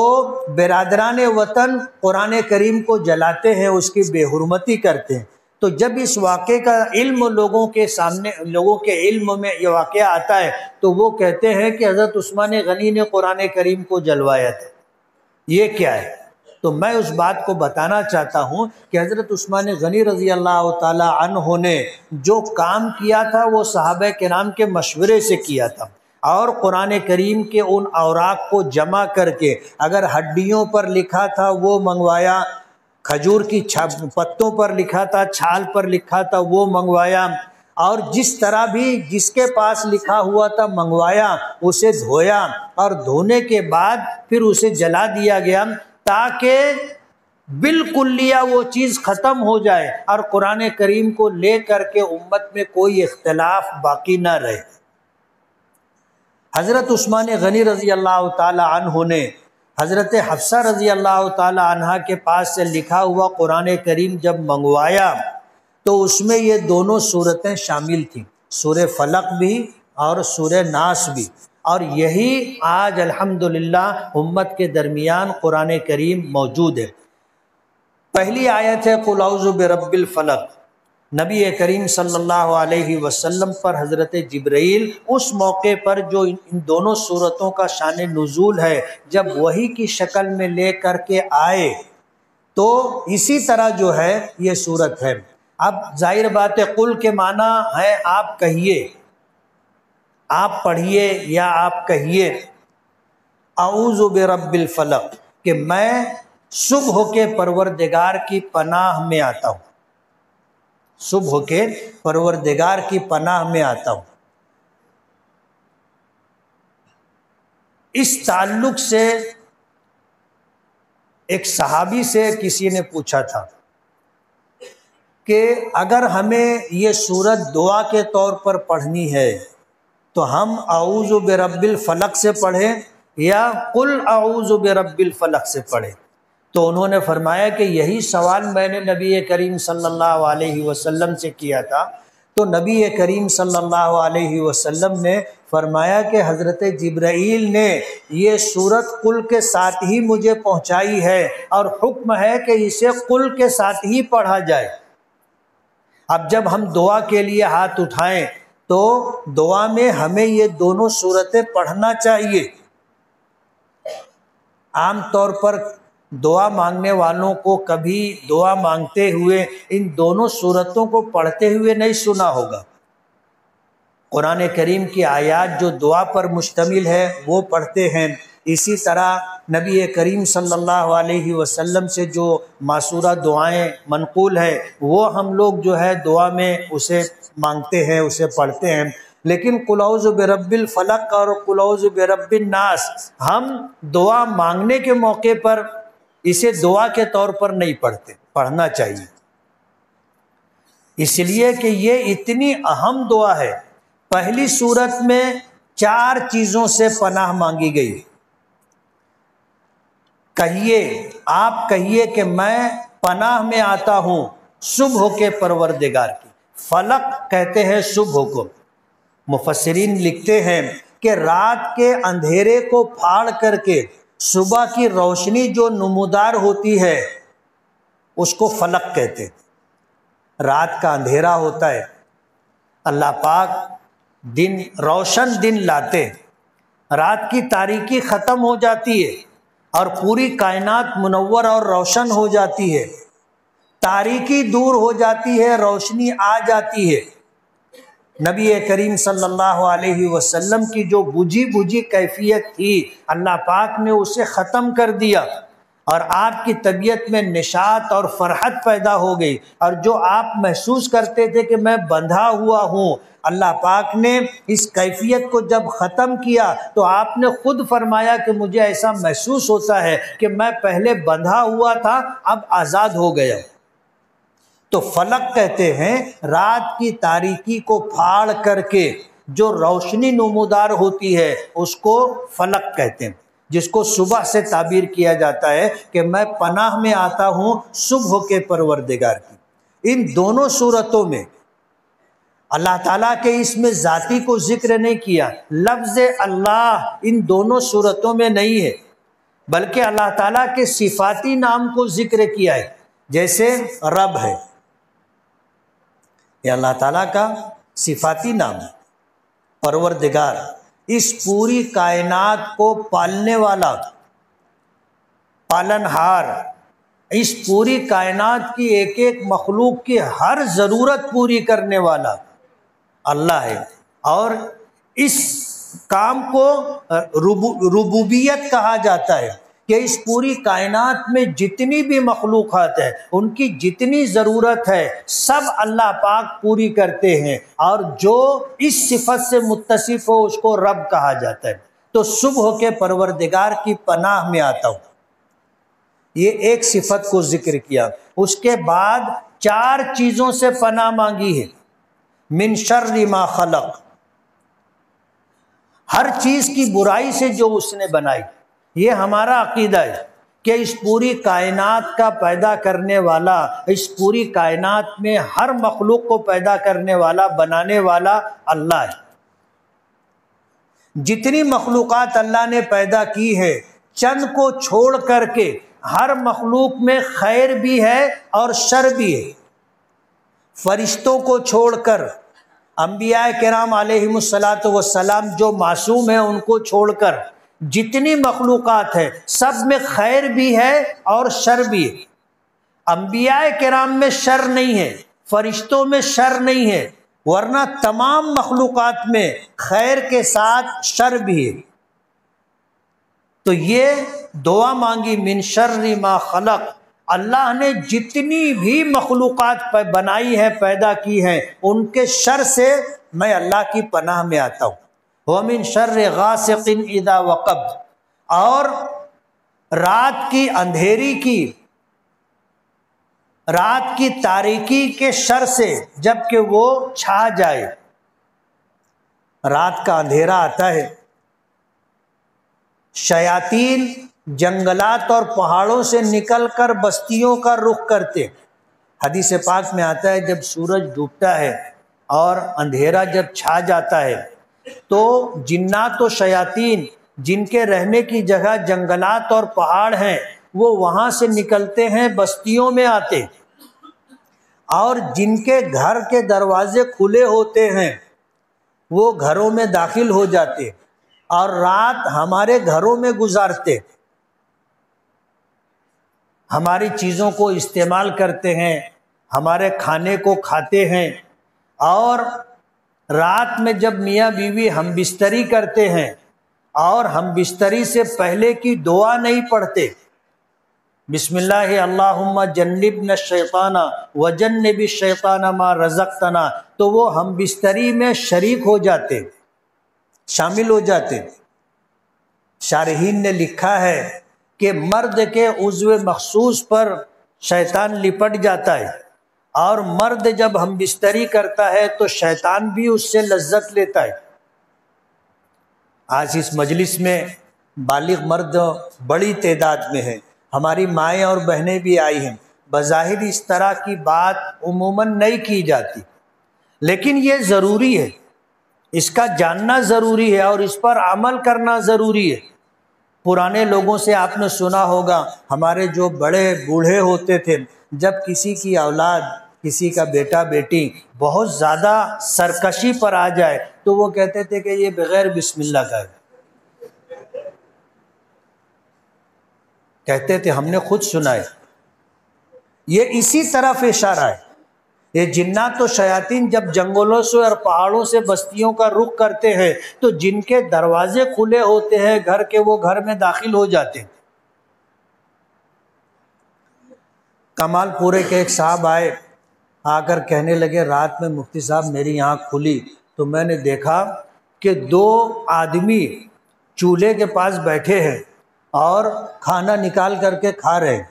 برادران وطن قرآن کریم کو جلاتے ہیں، اس کی بے حرمتی کرتے ہیں۔ تو جب اس واقعے کا علم لوگوں کے سامنے، لوگوں کے علم میں یہ واقعہ آتا ہے تو وہ کہتے ہیں کہ حضرت عثمان غنی نے قرآن کریم کو جلوایا تھا، یہ کیا ہے؟ تو میں اس بات کو بتانا چاہتا ہوں کہ حضرت عثمان غنی رضی اللہ تعالی عنہ نے جو کام کیا تھا وہ صحابہ کرام کے مشورے سے کیا تھا، اور قرآن کریم کے ان اوراق کو جمع کر کے اگر ہڈیوں پر لکھا تھا وہ منگوایا، کھجور کی پتوں پر لکھا تھا، چھال پر لکھا تھا وہ منگوایا، اور جس طرح بھی جس کے پاس لکھا ہوا تھا منگوایا، اسے دھویا، اور دھونے کے بعد پھر اسے جلا دیا گیا تاکہ بالکلیہ وہ چیز ختم ہو جائے اور قرآن کریم کو لے کر کے امت میں کوئی اختلاف باقی نہ رہے۔ حضرت عثمان غنی رضی اللہ تعالی عنہ نے حضرت حفصہ رضی اللہ تعالی عنہ کے پاس سے لکھا ہوا قرآن کریم جب منگوایا تو اس میں یہ دونوں صورتیں شامل تھیں، سورہ فلق بھی اور سورہ ناس بھی، اور یہی آج الحمدللہ امت کے درمیان قرآن کریم موجود ہے۔ پہلی آیت ہے قل اعوذ برب الفلق۔ نبی کریم صلی اللہ علیہ وسلم پر حضرت جبرائیل اس موقع پر جو ان دونوں صورتوں کا شان نزول ہے جب وحی کی شکل میں لے کر کے آئے تو اسی طرح جو ہے یہ صورت ہے۔ اب ظاہر بات ہے قل کے معنی ہے آپ کہیے، آپ پڑھیے یا آپ کہیے اعوذ برب الفلق، کہ میں صبح کے پروردگار کی پناہ میں آتا ہوں، صبح کے پروردگار کی پناہ میں آتا ہوں۔ اس تعلق سے ایک صحابی سے کسی نے پوچھا تھا کہ اگر ہمیں یہ سورت دعا کے طور پر پڑھنی ہے تو ہم اعوذ برب الفلق سے پڑھیں یا قل اعوذ برب الفلق سے پڑھیں؟ تو انہوں نے فرمایا کہ یہی سوال میں نے نبی کریم صلی اللہ علیہ وسلم سے کیا تھا، تو نبی کریم صلی اللہ علیہ وسلم نے فرمایا کہ حضرت جبرائیل نے یہ سورت قل کے ساتھ ہی مجھے پہنچائی ہے، اور حکم ہے کہ اسے قل کے ساتھ ہی پڑھا جائے۔ اب جب ہم دعا کے لیے ہاتھ اٹھائیں تو دعا میں ہمیں یہ دونوں صورتیں پڑھنا چاہیے۔ عام طور پر دعا مانگنے والوں کو کبھی دعا مانگتے ہوئے ان دونوں صورتوں کو پڑھتے ہوئے نہیں سنا ہوگا۔ قرآن کریم کی آیات جو دعا پر مشتمل ہے وہ پڑھتے ہیں، اسی طرح نبی کریم صلی اللہ علیہ وسلم سے جو معصورہ دعائیں منقول ہے وہ ہم لوگ جو ہے دعا میں اسے مانگتے ہیں، اسے پڑھتے ہیں، لیکن قل اعوذ برب الفلق اور قل اعوذ برب الناس ہم دعا مانگنے کے موقع پر اسے دعا کے طور پر نہیں پڑھتے، پڑھنا چاہیے، اس لیے کہ یہ اتنی اہم دعا ہے۔ پہلی صورت میں 4 چیزوں سے پناہ مانگی گئی۔ آپ کہیے کہ میں پناہ میں آتا ہوں صبح کے پروردگار کی۔ فلق کہتے ہیں صبح کو۔ مفسرین لکھتے ہیں کہ رات کے اندھیرے کو پھاڑ کر کے صبح کی روشنی جو نمودار ہوتی ہے اس کو فلق کہتے ہیں۔ رات کا اندھیرا ہوتا ہے، اللہ پاک روشن دن لاتے، رات کی تاریکی ختم ہو جاتی ہے اور پوری کائنات منور اور روشن ہو جاتی ہے، تاریکی دور ہو جاتی ہے، روشنی آ جاتی ہے۔ نبی کریم صلی اللہ علیہ وسلم کی جو بجھی کیفیت تھی اللہ پاک نے اسے ختم کر دیا، اور آپ کی طبیعت میں نشاط اور فرحت پیدا ہو گئی، اور جو آپ محسوس کرتے تھے کہ میں بندھا ہوا ہوں، اللہ پاک نے اس کیفیت کو جب ختم کیا تو آپ نے خود فرمایا کہ مجھے ایسا محسوس ہوتا ہے کہ میں پہلے بندھا ہوا تھا اب آزاد ہو گیا۔ تو فلق کہتے ہیں رات کی تاریکی کو پھاڑ کر کے جو روشنی نمودار ہوتی ہے اس کو فلق کہتے ہیں، جس کو صبح سے تعبیر کیا جاتا ہے کہ میں پناہ میں آتا ہوں صبح کے پروردگار کی۔ ان دونوں صورتوں میں اللہ تعالیٰ کے اس میں ذاتی کو ذکر نہیں کیا، لفظ اللہ ان دونوں صورتوں میں نہیں ہے، بلکہ اللہ تعالیٰ کے صفاتی نام کو ذکر کیا ہے، جیسے رب ہے، یہ اللہ تعالیٰ کا صفاتی نام ہے۔ پروردگار اس پوری کائنات کو پالنے والا، پالنہار، اس پوری کائنات کی ایک ایک مخلوق کی ہر ضرورت پوری کرنے والا اللہ ہے، اور اس کام کو ربوبیت کہا جاتا ہے کہ اس پوری کائنات میں جتنی بھی مخلوقات ہیں ان کی جتنی ضرورت ہے سب اللہ پاک پوری کرتے ہیں، اور جو اس صفت سے متصف ہو اس کو رب کہا جاتا ہے۔ تو صبح کے پروردگار کی پناہ میں آتا ہوں، یہ ایک صفت کو ذکر کیا۔ اس کے بعد 4 چیزوں سے پناہ مانگی ہے۔ من شر ما خلق، ہر چیز کی برائی سے جو اس نے بنائی، یہ ہمارا عقیدہ ہے کہ اس پوری کائنات کا پیدا کرنے والا، اس پوری کائنات میں ہر مخلوق کو پیدا کرنے والا، بنانے والا اللہ ہے۔ جتنی مخلوقات اللہ نے پیدا کی ہے چند کو چھوڑ کر کے ہر مخلوق میں خیر بھی ہے اور شر بھی ہے۔ فرشتوں کو چھوڑ کر، انبیاء کرام علیہم السلام جو معصوم ہیں ان کو چھوڑ کر جتنی مخلوقات ہیں سب میں خیر بھی ہے اور شر بھی ہے۔ انبیاء کرام میں شر نہیں ہے، فرشتوں میں شر نہیں ہے، ورنہ تمام مخلوقات میں خیر کے ساتھ شر بھی ہے۔ تو یہ دعا مانگی من شر ما خلق، اللہ نے جتنی بھی مخلوقات بنائی ہے، پیدا کی ہیں، ان کے شر سے میں اللہ کی پناہ میں آتا ہوں۔ وَمِن شَرِّ غَاسِقٍ إِذَا وَقَبَ، اور رات کی اندھیری کی، رات کی تاریکی کے شر سے جب کہ وہ چھا جائے۔ رات کا اندھیرا آتا ہے، شیاطین جنگلات اور پہاڑوں سے نکل کر بستیوں کا رخ کرتے۔ حدیث پاک میں آتا ہے جب سورج ڈوبتا ہے اور اندھیرا جب چھا جاتا ہے تو جنات و شیاطین جن کے رہنے کی جگہ جنگلات اور پہاڑ ہیں وہ وہاں سے نکلتے ہیں، بستیوں میں آتے، اور جن کے گھر کے دروازے کھلے ہوتے ہیں وہ گھروں میں داخل ہو جاتے اور رات ہمارے گھروں میں گزارتے، ہماری چیزوں کو استعمال کرتے ہیں، ہمارے کھانے کو کھاتے ہیں، اور رات میں جب میاں بیوی ہم بستری کرتے ہیں اور ہم بستری سے پہلے کی دعا نہیں پڑھتے، بسم اللہ اللہم جنبنا الشیطان وجنب الشیطان ما رزقتنا، تو وہ ہم بستری میں شریک ہو جاتے، شامل ہو جاتے۔ شارحین نے لکھا ہے کہ مرد کے عضو مخصوص پر شیطان لپٹ جاتا ہے، اور مرد جب ہم بستری کرتا ہے تو شیطان بھی اس سے لذت لیتا ہے۔ آج اس مجلس میں بالغ مرد بڑی تعداد میں ہیں، ہماری مائیں اور بہنیں بھی آئی ہیں۔ بظاہر اس طرح کی بات عموماً نہیں کی جاتی، لیکن یہ ضروری ہے، اس کا جاننا ضروری ہے اور اس پر عمل کرنا ضروری ہے۔ پرانے لوگوں سے آپ نے سنا ہوگا، ہمارے جو بڑے بوڑھے ہوتے تھے، جب کسی کی اولاد، کسی کا بیٹا بیٹی بہت زیادہ سرکشی پر آ جائے تو وہ کہتے تھے کہ یہ بغیر بسم اللہ کا ہے، کہتے تھے، ہم نے خود سنا ہے۔ یہ اسی طرف اشارہ ہے۔ یہ جنات و شیاطین جب جنگلوں سے اور پہاڑوں سے بستیوں کا رخ کرتے ہیں تو جن کے دروازے کھلے ہوتے ہیں گھر کے، وہ گھر میں داخل ہو جاتے ہیں۔ کمال پورے کے ایک صاحب آئے، آ کر کہنے لگے، رات میں مفتی صاحب میری آنکھ کھلی تو میں نے دیکھا کہ 2 آدمی چولہے کے پاس بیٹھے ہیں اور کھانا نکال کر کے کھا رہے ہیں۔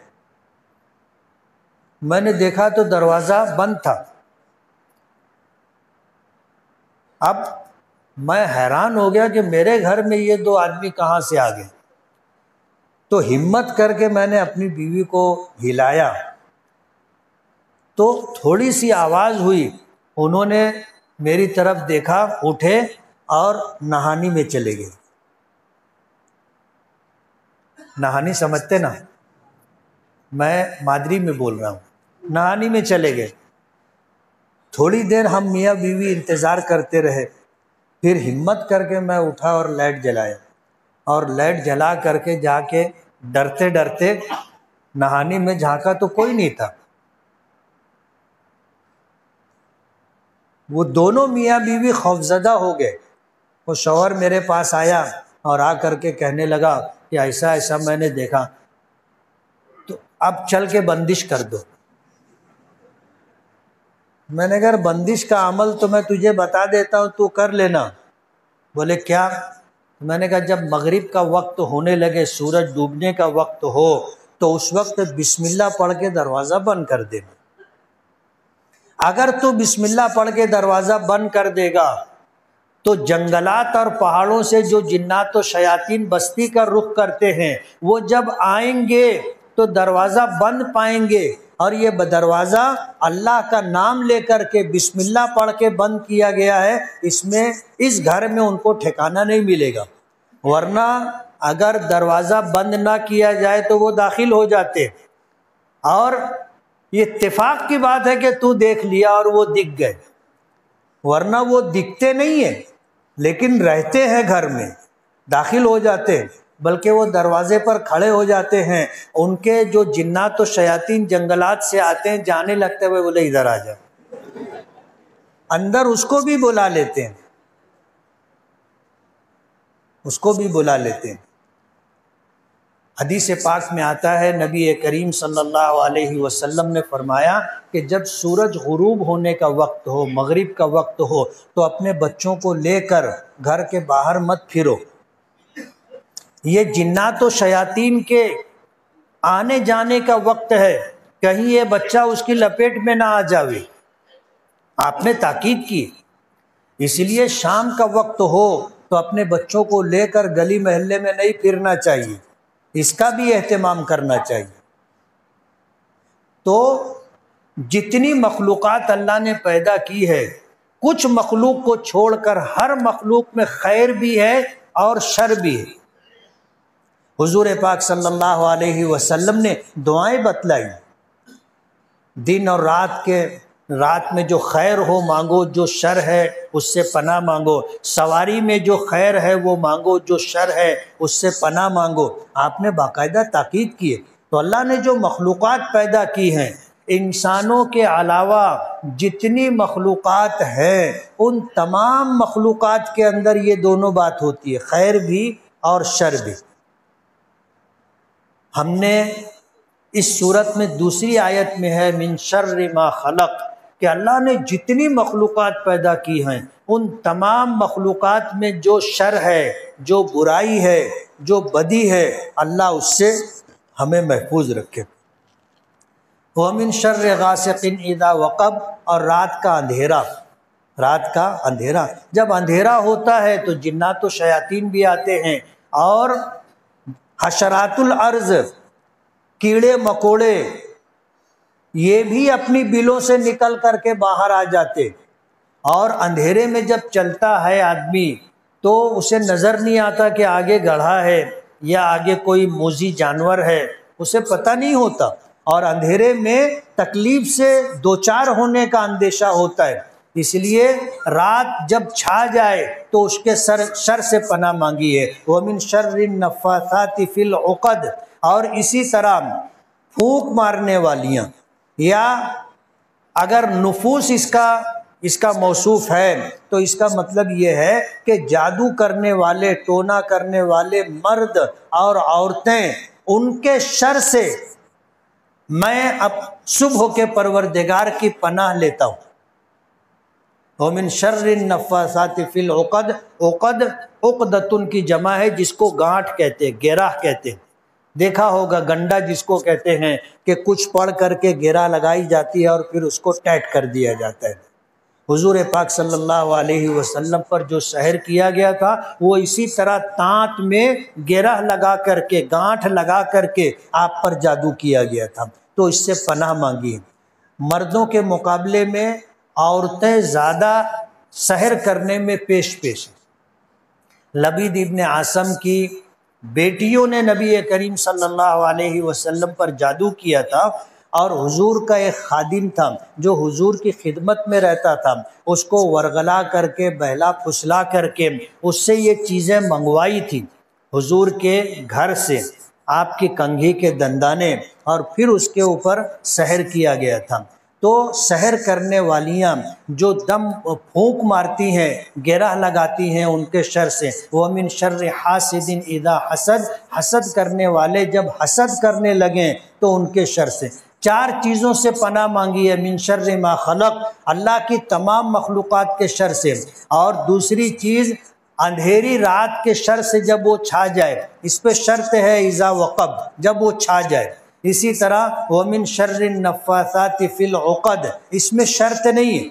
میں نے دیکھا تو دروازہ بند تھا۔ اب میں حیران ہو گیا کہ میرے گھر میں یہ 2 آدمی کہاں سے آ گئے، تو ہمت کر کے میں نے اپنی بیوی کو ہلایا تو تھوڑی سی آواز ہوئی، انہوں نے میری طرف دیکھا، اٹھے اور نہانی میں چلے گئے۔ نہانی سمجھتے نا، میں مادری میں بول رہا ہوں، نہانی میں چلے گئے۔ تھوڑی دیر ہم میاں بیوی انتظار کرتے رہے، پھر ہمت کر کے میں اٹھا اور لائٹ جلایا، اور لائٹ جلا کر کے جا کے ڈرتے ڈرتے نہانی میں جھانکا تو کوئی نہیں تھا۔ وہ دونوں میاں بیوی خوفزدہ ہو گئے۔ وہ شوہر میرے پاس آیا اور آ کر کے کہنے لگا کہ ایسا ایسا میں نے دیکھا، تو اب چل کے بندش کر دو۔ میں نے کہا بندش کا عمل تو میں تجھے بتا دیتا ہوں، تو کر لینا۔ بولے کیا؟ میں نے کہا جب مغرب کا وقت ہونے لگے، سورج ڈوبنے کا وقت ہو، تو اس وقت بسم اللہ پڑھ کے دروازہ بند کر دینا۔ اگر تو بسم اللہ پڑھ کے دروازہ بند کر دے گا تو جنگلات اور پہاڑوں سے جو جنات و شیاطین بستی کا رخ کرتے ہیں، وہ جب آئیں گے تو دروازہ بند پائیں گے، اور یہ دروازہ اللہ کا نام لے کر کے بسم اللہ پڑھ کے بند کیا گیا ہے، اس گھر میں ان کو ٹھکانہ نہیں ملے گا۔ ورنہ اگر دروازہ بند نہ کیا جائے تو وہ داخل ہو جاتے، اور یہ اتفاق کی بات ہے کہ تو دیکھ لیا اور وہ دکھ گئے، ورنہ وہ دکھتے نہیں ہیں لیکن رہتے ہیں گھر میں، داخل ہو جاتے ہیں، بلکہ وہ دروازے پر کھڑے ہو جاتے ہیں۔ ان کے جو جنات و شیاطین جنگلات سے آتے ہیں، جانے لگتے ہوئے بولے ادھر آ جا، اندر اس کو بھی بلا لیتے ہیں، اس کو بھی بلا لیتے ہیں۔ حدیث پاک میں آتا ہے، نبی کریم صلی اللہ علیہ وسلم نے فرمایا کہ جب سورج غروب ہونے کا وقت ہو، مغرب کا وقت ہو، تو اپنے بچوں کو لے کر گھر کے باہر مت پھرو۔ یہ جنات و شیاطین کے آنے جانے کا وقت ہے، کہیں یہ بچہ اس کی لپیٹ میں نہ آ جاوے۔ آپ نے تاکید کی، اس لیے شام کا وقت ہو تو اپنے بچوں کو لے کر گلی محلے میں نہیں پھرنا چاہیے، اس کا بھی اہتمام کرنا چاہیے۔ تو جتنی مخلوقات اللہ نے پیدا کی ہے، کچھ مخلوق کو چھوڑ کر ہر مخلوق میں خیر بھی ہے اور شر بھی ہے۔ حضور پاک صلی اللہ علیہ وسلم نے دعائیں بتلائی، دن اور رات میں جو خیر ہو مانگو، جو شر ہے اس سے پناہ مانگو، سواری میں جو خیر ہے وہ مانگو، جو شر ہے اس سے پناہ مانگو۔ آپ نے باقاعدہ تاکید کی ہے۔ تو اللہ نے جو مخلوقات پیدا کی ہیں، انسانوں کے علاوہ جتنی مخلوقات ہیں، ان تمام مخلوقات کے اندر یہ دونوں بات ہوتی ہے، خیر بھی اور شر بھی۔ ہم نے اس صورت میں دوسری آیت میں ہے من شر ما خلق، کہ اللہ نے جتنی مخلوقات پیدا کی ہیں ان تمام مخلوقات میں جو شر ہے، جو برائی ہے، جو بدی ہے، اللہ اس سے ہمیں محفوظ رکھے۔ وَمِن شَرِّ غَاسِقٍ إِذَا وَقَبَ، اور رات کا اندھیرا، رات کا اندھیرا جب اندھیرا ہوتا ہے تو جنات و شیاطین بھی آتے ہیں، اور حشرات الارض، کیڑے مکوڑے، یہ بھی اپنی بلوں سے نکل کر کے باہر آ جاتے۔ اور اندھیرے میں جب چلتا ہے آدمی تو اسے نظر نہیں آتا کہ آگے گڑھا ہے یا آگے کوئی موذی جانور ہے، اسے پتہ نہیں ہوتا، اور اندھیرے میں تکلیف سے دوچار ہونے کا اندیشہ ہوتا ہے۔ اس لیے رات جب چھا جائے تو اس کے شر سے پناہ مانگی ہے۔ وَمِن شَرِّ النَّفَّاثَاتِ فِي الْعُقَدِ، اور اسی طرح پھونک مارنے والیاں، یا اگر نفوس اس کا موصوف ہے تو اس کا مطلب یہ ہے کہ جادو کرنے والے، ٹونا کرنے والے مرد اور عورتیں، ان کے شر سے میں اب صبح کے پروردگار کی پناہ لیتا ہوں۔ وَمِن شَرِّ النَّفَّاثَاتِ فِي الْعُقَدِ، عقد عقدۃ کی جمع ہے جس کو گانٹھ کہتے ہیں، گرہ کہتے ہیں۔ دیکھا ہوگا گنڈا جس کو کہتے ہیں، کہ کچھ پڑھ کر کے گرہ لگائی جاتی ہے اور پھر اس کو ٹائٹ کر دیا جاتا ہے۔ حضور پاک صلی اللہ علیہ وسلم پر جو سحر کیا گیا تھا وہ اسی طرح تانت میں گرہ لگا کر کے، گانٹھ لگا کر کے آپ پر جادو کیا گیا تھا، تو اس سے پناہ مانگی۔ مردوں کے مقابلے میں عورتیں زیادہ سحر کرنے میں پیش ہیں۔ لبید ابن عاصم کی بیٹیوں نے نبی کریم صلی اللہ علیہ وسلم پر جادو کیا تھا، اور حضور کا ایک خادم تھا جو حضور کی خدمت میں رہتا تھا، اس کو ورغلا کر کے، بہلا پھسلا کر کے اس سے یہ چیزیں منگوائی تھی حضور کے گھر سے، آپ کی کنگھی کے دندانے، اور پھر اس کے اوپر سحر کیا گیا تھا۔ تو سحر کرنے والیاں جو دم پھونک مارتی ہیں، گرہ لگاتی ہیں ان کے شر سے۔ وَمِن شَرِّ حَاسِدٍ إِذَا حَسَدَ، حسد کرنے والے جب حسد کرنے لگیں تو ان کے شر سے۔ چار چیزوں سے پناہ مانگی ہے، من شر ما خلق، اللہ کی تمام مخلوقات کے شر سے، اور دوسری چیز اندھیری رات کے شر سے جب وہ چھا جائے، اس پہ شرط ہے اذا وقب، جب وہ چھا جائے۔ اسی طرح وَمِن شَرِّ النَّفَّاثَاتِ فِي الْعُقَدِ، اس میں شرط نہیں ہے،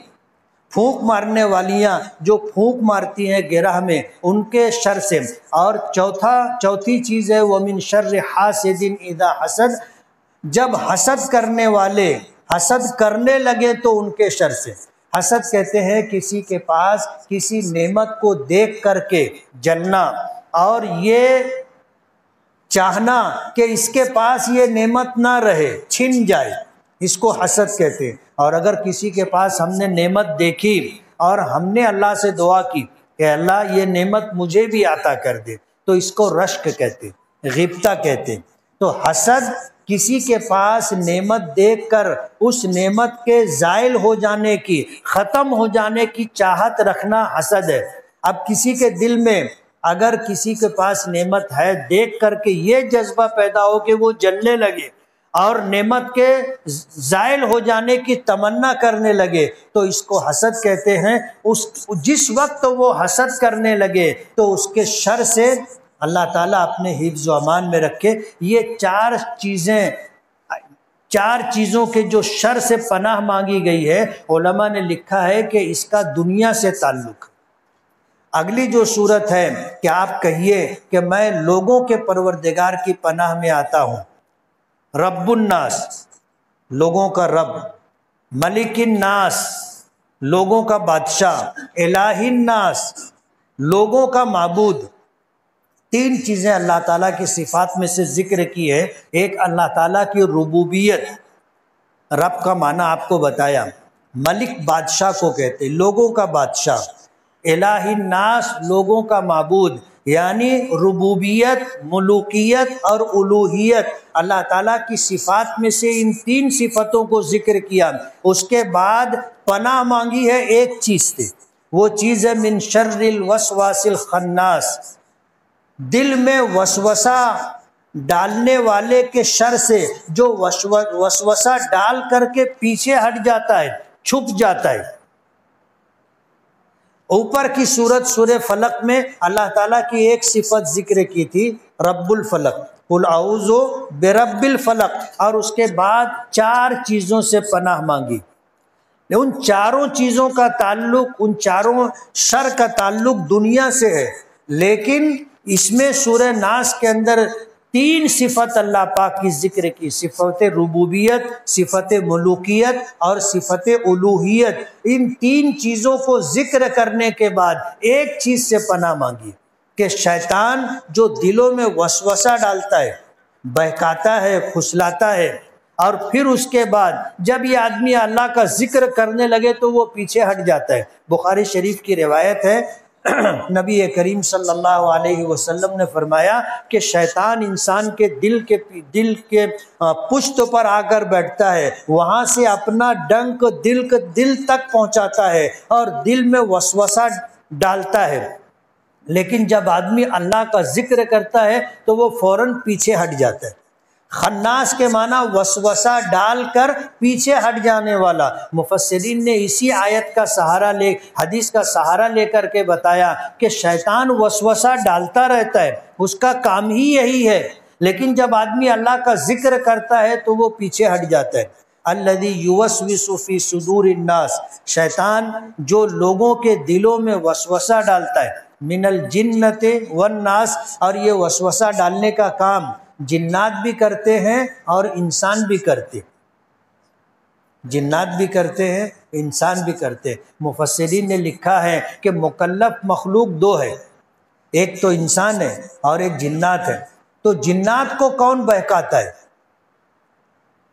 پھونک مارنے والیاں جو پھونک مارتی ہیں گرہ میں، ان کے شر سے۔ اور چوتھی چیز ہے وَمِن شَرِّ حَاسِدٍ إِذَا حَسَدَ، جب حسد کرنے والے حسد کرنے لگے تو ان کے شر سے۔ حسد کہتے ہیں کسی کے پاس کسی نعمت کو دیکھ کر کے جلنا، اور یہ چاہنا کہ اس کے پاس یہ نعمت نہ رہے، چھن جائے، اس کو حسد کہتے ہیں۔ اور اگر کسی کے پاس ہم نے نعمت دیکھی اور ہم نے اللہ سے دعا کی کہ اللہ یہ نعمت مجھے بھی عطا کر دے، تو اس کو رشک کہتے ہیں، غبطہ کہتے ہیں۔ تو حسد کسی کے پاس نعمت دیکھ کر اس نعمت کے زائل ہو جانے کی، ختم ہو جانے کی چاہت رکھنا حسد ہے۔ اب کسی کے دل میں اگر کسی کے پاس نعمت ہے، دیکھ کر کے یہ جذبہ پیدا ہو کہ وہ جلنے لگے اور نعمت کے زائل ہو جانے کی تمنا کرنے لگے، تو اس کو حسد کہتے ہیں۔ جس وقت وہ حسد کرنے لگے تو اس کے شر سے اللہ تعالیٰ اپنے حفظ و امان میں رکھے۔ یہ چار چیزوں کے جو شر سے پناہ مانگی گئی ہے، علماء نے لکھا ہے کہ اس کا دنیا سے تعلق۔ اگلی جو صورت ہے کہ آپ کہیے کہ میں لوگوں کے پروردگار کی پناہ میں آتا ہوں، رب الناس، لوگوں کا رب، ملک الناس، لوگوں کا بادشاہ، الہ الناس، لوگوں کا معبود۔ تین چیزیں اللہ تعالیٰ کی صفات میں سے ذکر کی ہے۔ ایک اللہ تعالیٰ کی ربوبیت، رب کا معنی آپ کو بتایا، ملک بادشاہ کو کہتے، لوگوں کا بادشاہ، الہ الناس لوگوں کا معبود، یعنی ربوبیت، ملوکیت اور الوہیت اللہ تعالیٰ کی صفات میں سے ان تین صفتوں کو ذکر کیا۔ اس کے بعد پناہ مانگی ہے ایک چیز سے، وہ چیز ہے من شر الوسواس الخناس، دل میں وسوسہ ڈالنے والے کے شر سے، جو وسوسہ ڈال کر کے پیچھے ہٹ جاتا ہے، چھپ جاتا ہے۔ اوپر کی سورت سورہ فلق میں اللہ تعالیٰ کی ایک صفت ذکر کی تھی، رب الفلق، قل اعوذ برب الفلق، اور اس کے بعد 4 چیزوں سے پناہ مانگی۔ ان چاروں چیزوں کا تعلق، ان چاروں شر کا تعلق دنیا سے ہے، لیکن اس میں سورہ ناس کے اندر 3 صفت اللہ پاک کی ذکر کی، صفت ربوبیت، صفت ملوکیت اور صفت الوہیت۔ ان 3 چیزوں کو ذکر کرنے کے بعد ایک چیز سے پناہ مانگی کہ شیطان جو دلوں میں وسوسہ ڈالتا ہے، بہکاتا ہے، پھسلاتا ہے، اور پھر اس کے بعد جب یہ آدمی اللہ کا ذکر کرنے لگے تو وہ پیچھے ہٹ جاتا ہے۔ بخاری شریف کی روایت ہے، نبی کریم صلی اللہ علیہ وسلم نے فرمایا کہ شیطان انسان کے دل کے پشت پر آ کر بیٹھتا ہے، وہاں سے اپنا ڈنک دل تک پہنچاتا ہے اور دل میں وسوسہ ڈالتا ہے، لیکن جب آدمی اللہ کا ذکر کرتا ہے تو وہ فوراً پیچھے ہٹ جاتا ہے۔ خناس کے معنی وسوسہ ڈال کر پیچھے ہٹ جانے والا۔ مفسرین نے اسی آیت کا سہارا لے، حدیث کا سہارا لے کر کے بتایا کہ شیطان وسوسہ ڈالتا رہتا ہے، اس کا کام ہی یہی ہے، لیکن جب آدمی اللہ کا ذکر کرتا ہے تو وہ پیچھے ہٹ جاتا ہے۔ الذی یوسوس فی صدور الناس، شیطان جو لوگوں کے دلوں میں وسوسہ ڈالتا ہے، من الجنۃ والناس، اور یہ وسوسہ ڈالنے کا کام جنات بھی کرتے ہیں اور انسان بھی کرتے، جنات بھی کرتے ہیں، انسان بھی کرتے۔ مفسرین نے لکھا ہے کہ مکلف مخلوق 2 ہے، ایک تو انسان ہے اور ایک جنات ہے۔ تو جنات کو کون بہکاتا ہے؟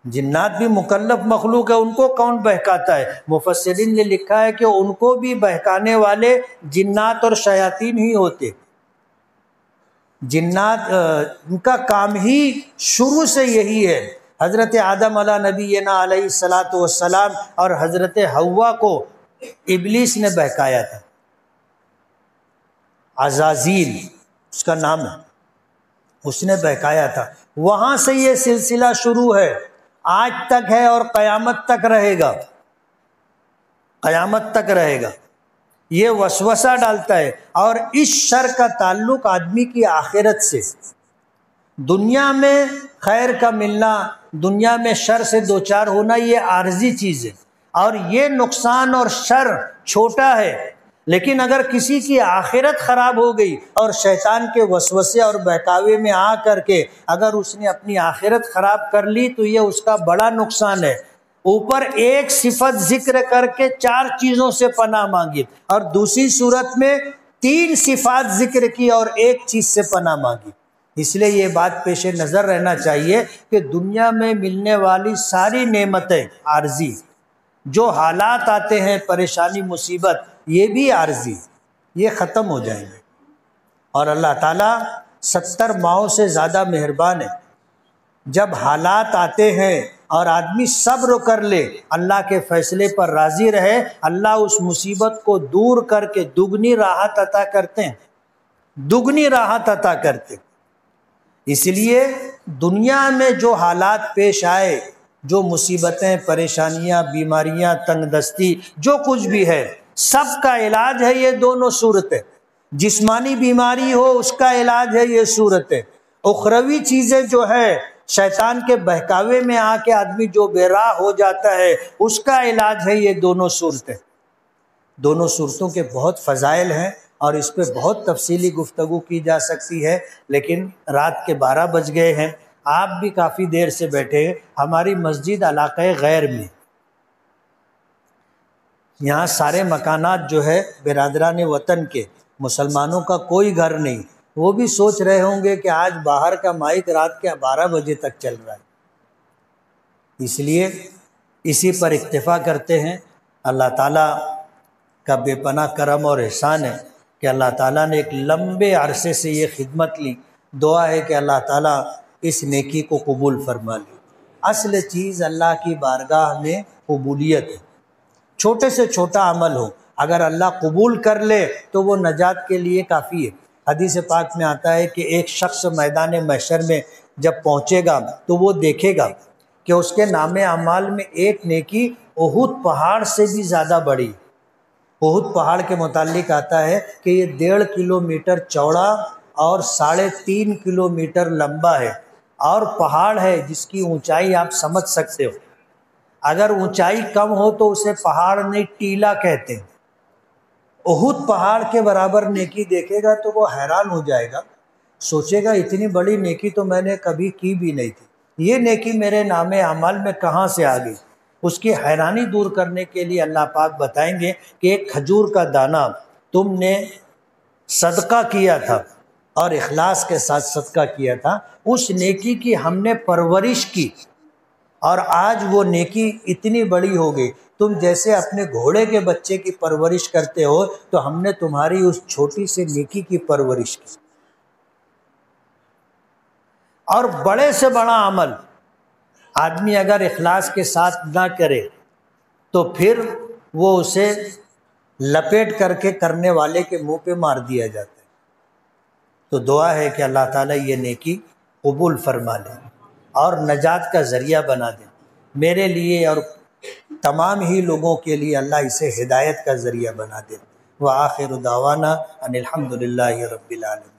جنات بھی مکلف مخلوق ہے، ان کو کون بہکاتا ہے؟ مفسرین نے لکھا ہے کہ ان کو بھی بہکانے والے جنات اور شیاطین ہی ہوتے۔ جنات ان کا کام ہی شروع سے یہی ہے۔ حضرت آدم علیہ نبینا علیہ الصلاۃ والسلام اور حضرت حوا کو ابلیس نے بہکایا تھا، عزازیل اس کا نام ہے، اس نے بہکایا تھا۔ وہاں سے یہ سلسلہ شروع ہے، آج تک ہے اور قیامت تک رہے گا، قیامت تک رہے گا۔ یہ وسوسہ ڈالتا ہے، اور اس شر کا تعلق آدمی کی آخرت سے۔ دنیا میں خیر کا ملنا، دنیا میں شر سے دوچار ہونا، یہ عارضی چیز ہے، اور یہ نقصان اور شر چھوٹا ہے، لیکن اگر کسی کی آخرت خراب ہو گئی اور شیطان کے وسوسے اور بہکاوے میں آ کر کے اگر اس نے اپنی آخرت خراب کر لی تو یہ اس کا بڑا نقصان ہے۔ اوپر ایک صفت ذکر کر کے 4 چیزوں سے پناہ مانگی، اور دوسری صورت میں 3 صفات ذکر کی اور ایک چیز سے پناہ مانگی۔ اس لیے یہ بات پیش نظر رہنا چاہیے کہ دنیا میں ملنے والی ساری نعمتیں عارضی، جو حالات آتے ہیں، پریشانی مصیبت، یہ بھی عارضی، یہ ختم ہو جائیں گے۔ اور اللہ تعالیٰ 70 ماہوں سے زیادہ مہربان ہے۔ جب حالات آتے ہیں اور آدمی صبر کر لے، اللہ کے فیصلے پر راضی رہے، اللہ اس مصیبت کو دور کر کے دگنی راحت عطا کرتے ہیں، دگنی راحت عطا کرتے ہیں۔ اس لیے دنیا میں جو حالات پیش آئے، جو مصیبتیں، پریشانیاں، بیماریاں، تنگ دستی، جو کچھ بھی ہے، سب کا علاج ہے یہ دونوں صورتیں۔ جسمانی بیماری ہو اس کا علاج ہے یہ صورتیں، اخروی چیزیں جو ہے شیطان کے بہکاوے میں آ کے آدمی جو بے راہ ہو جاتا ہے اس کا علاج ہے یہ دونوں صورتیں۔ دونوں صورتوں کے بہت فضائل ہیں اور اس پہ بہت تفصیلی گفتگو کی جا سکتی ہے، لیکن رات کے 12 بج گئے ہیں، آپ بھی کافی دیر سے بیٹھے ہیں۔ ہماری مسجد علاقہ غیر میں، یہاں سارے مکانات جو ہے برادران وطن کے، مسلمانوں کا کوئی گھر نہیں۔ وہ بھی سوچ رہے ہوں گے کہ آج باہر کا مائک رات کے 12 بجے تک چل رہا ہے، اس لیے اسی پر اکتفا کرتے ہیں۔ اللہ تعالیٰ کا بے پناہ کرم اور احسان ہے کہ اللہ تعالیٰ نے ایک لمبے عرصے سے یہ خدمت لی۔ دعا ہے کہ اللہ تعالیٰ اس نیکی کو قبول فرما لے۔ اصل چیز اللہ کی بارگاہ میں قبولیت ہے، چھوٹے سے چھوٹا عمل ہو، اگر اللہ قبول کر لے تو وہ نجات کے لیے کافی ہے۔ حدیث پاک میں آتا ہے کہ ایک شخص میدان محشر میں جب پہنچے گا تو وہ دیکھے گا کہ اس کے نام اعمال میں ایک نیکی احد پہاڑ سے بھی زیادہ بڑی۔ احد پہاڑ کے متعلق آتا ہے کہ یہ 1.5 کلومیٹر چوڑا اور 3.5 کلومیٹر لمبا ہے، اور پہاڑ ہے جس کی اونچائی آپ سمجھ سکتے ہو۔ اگر اونچائی کم ہو تو اسے پہاڑ نہیں ٹیلا کہتے ہیں۔ احد پہاڑ کے برابر نیکی دیکھے گا تو وہ حیران ہو جائے گا، سوچے گا اتنی بڑی نیکی تو میں نے کبھی کی بھی نہیں تھی، یہ نیکی میرے نام اعمال میں کہاں سے آ گئی؟ اس کی حیرانی دور کرنے کے لیے اللہ پاک بتائیں گے کہ ایک کھجور کا دانہ تم نے صدقہ کیا تھا اور اخلاص کے ساتھ صدقہ کیا تھا، اس نیکی کی ہم نے پرورش کی اور آج وہ نیکی اتنی بڑی ہو گئی۔ تم جیسے اپنے گھوڑے کے بچے کی پرورش کرتے ہو تو ہم نے تمہاری اس چھوٹی سی نیکی کی پرورش کی۔ اور بڑے سے بڑا عمل آدمی اگر اخلاص کے ساتھ نہ کرے تو پھر وہ اسے لپیٹ کر کے کرنے والے کے منہ پہ مار دیا جاتا ہے۔ تو دعا ہے کہ اللہ تعالیٰ یہ نیکی قبول فرما لے اور نجات کا ذریعہ بنا دے میرے لیے اور تمام ہی لوگوں کے لیے، اللہ اسے ہدایت کا ذریعہ بنا دے۔ وآخر دعوانا ان الحمد للہ رب العالمین۔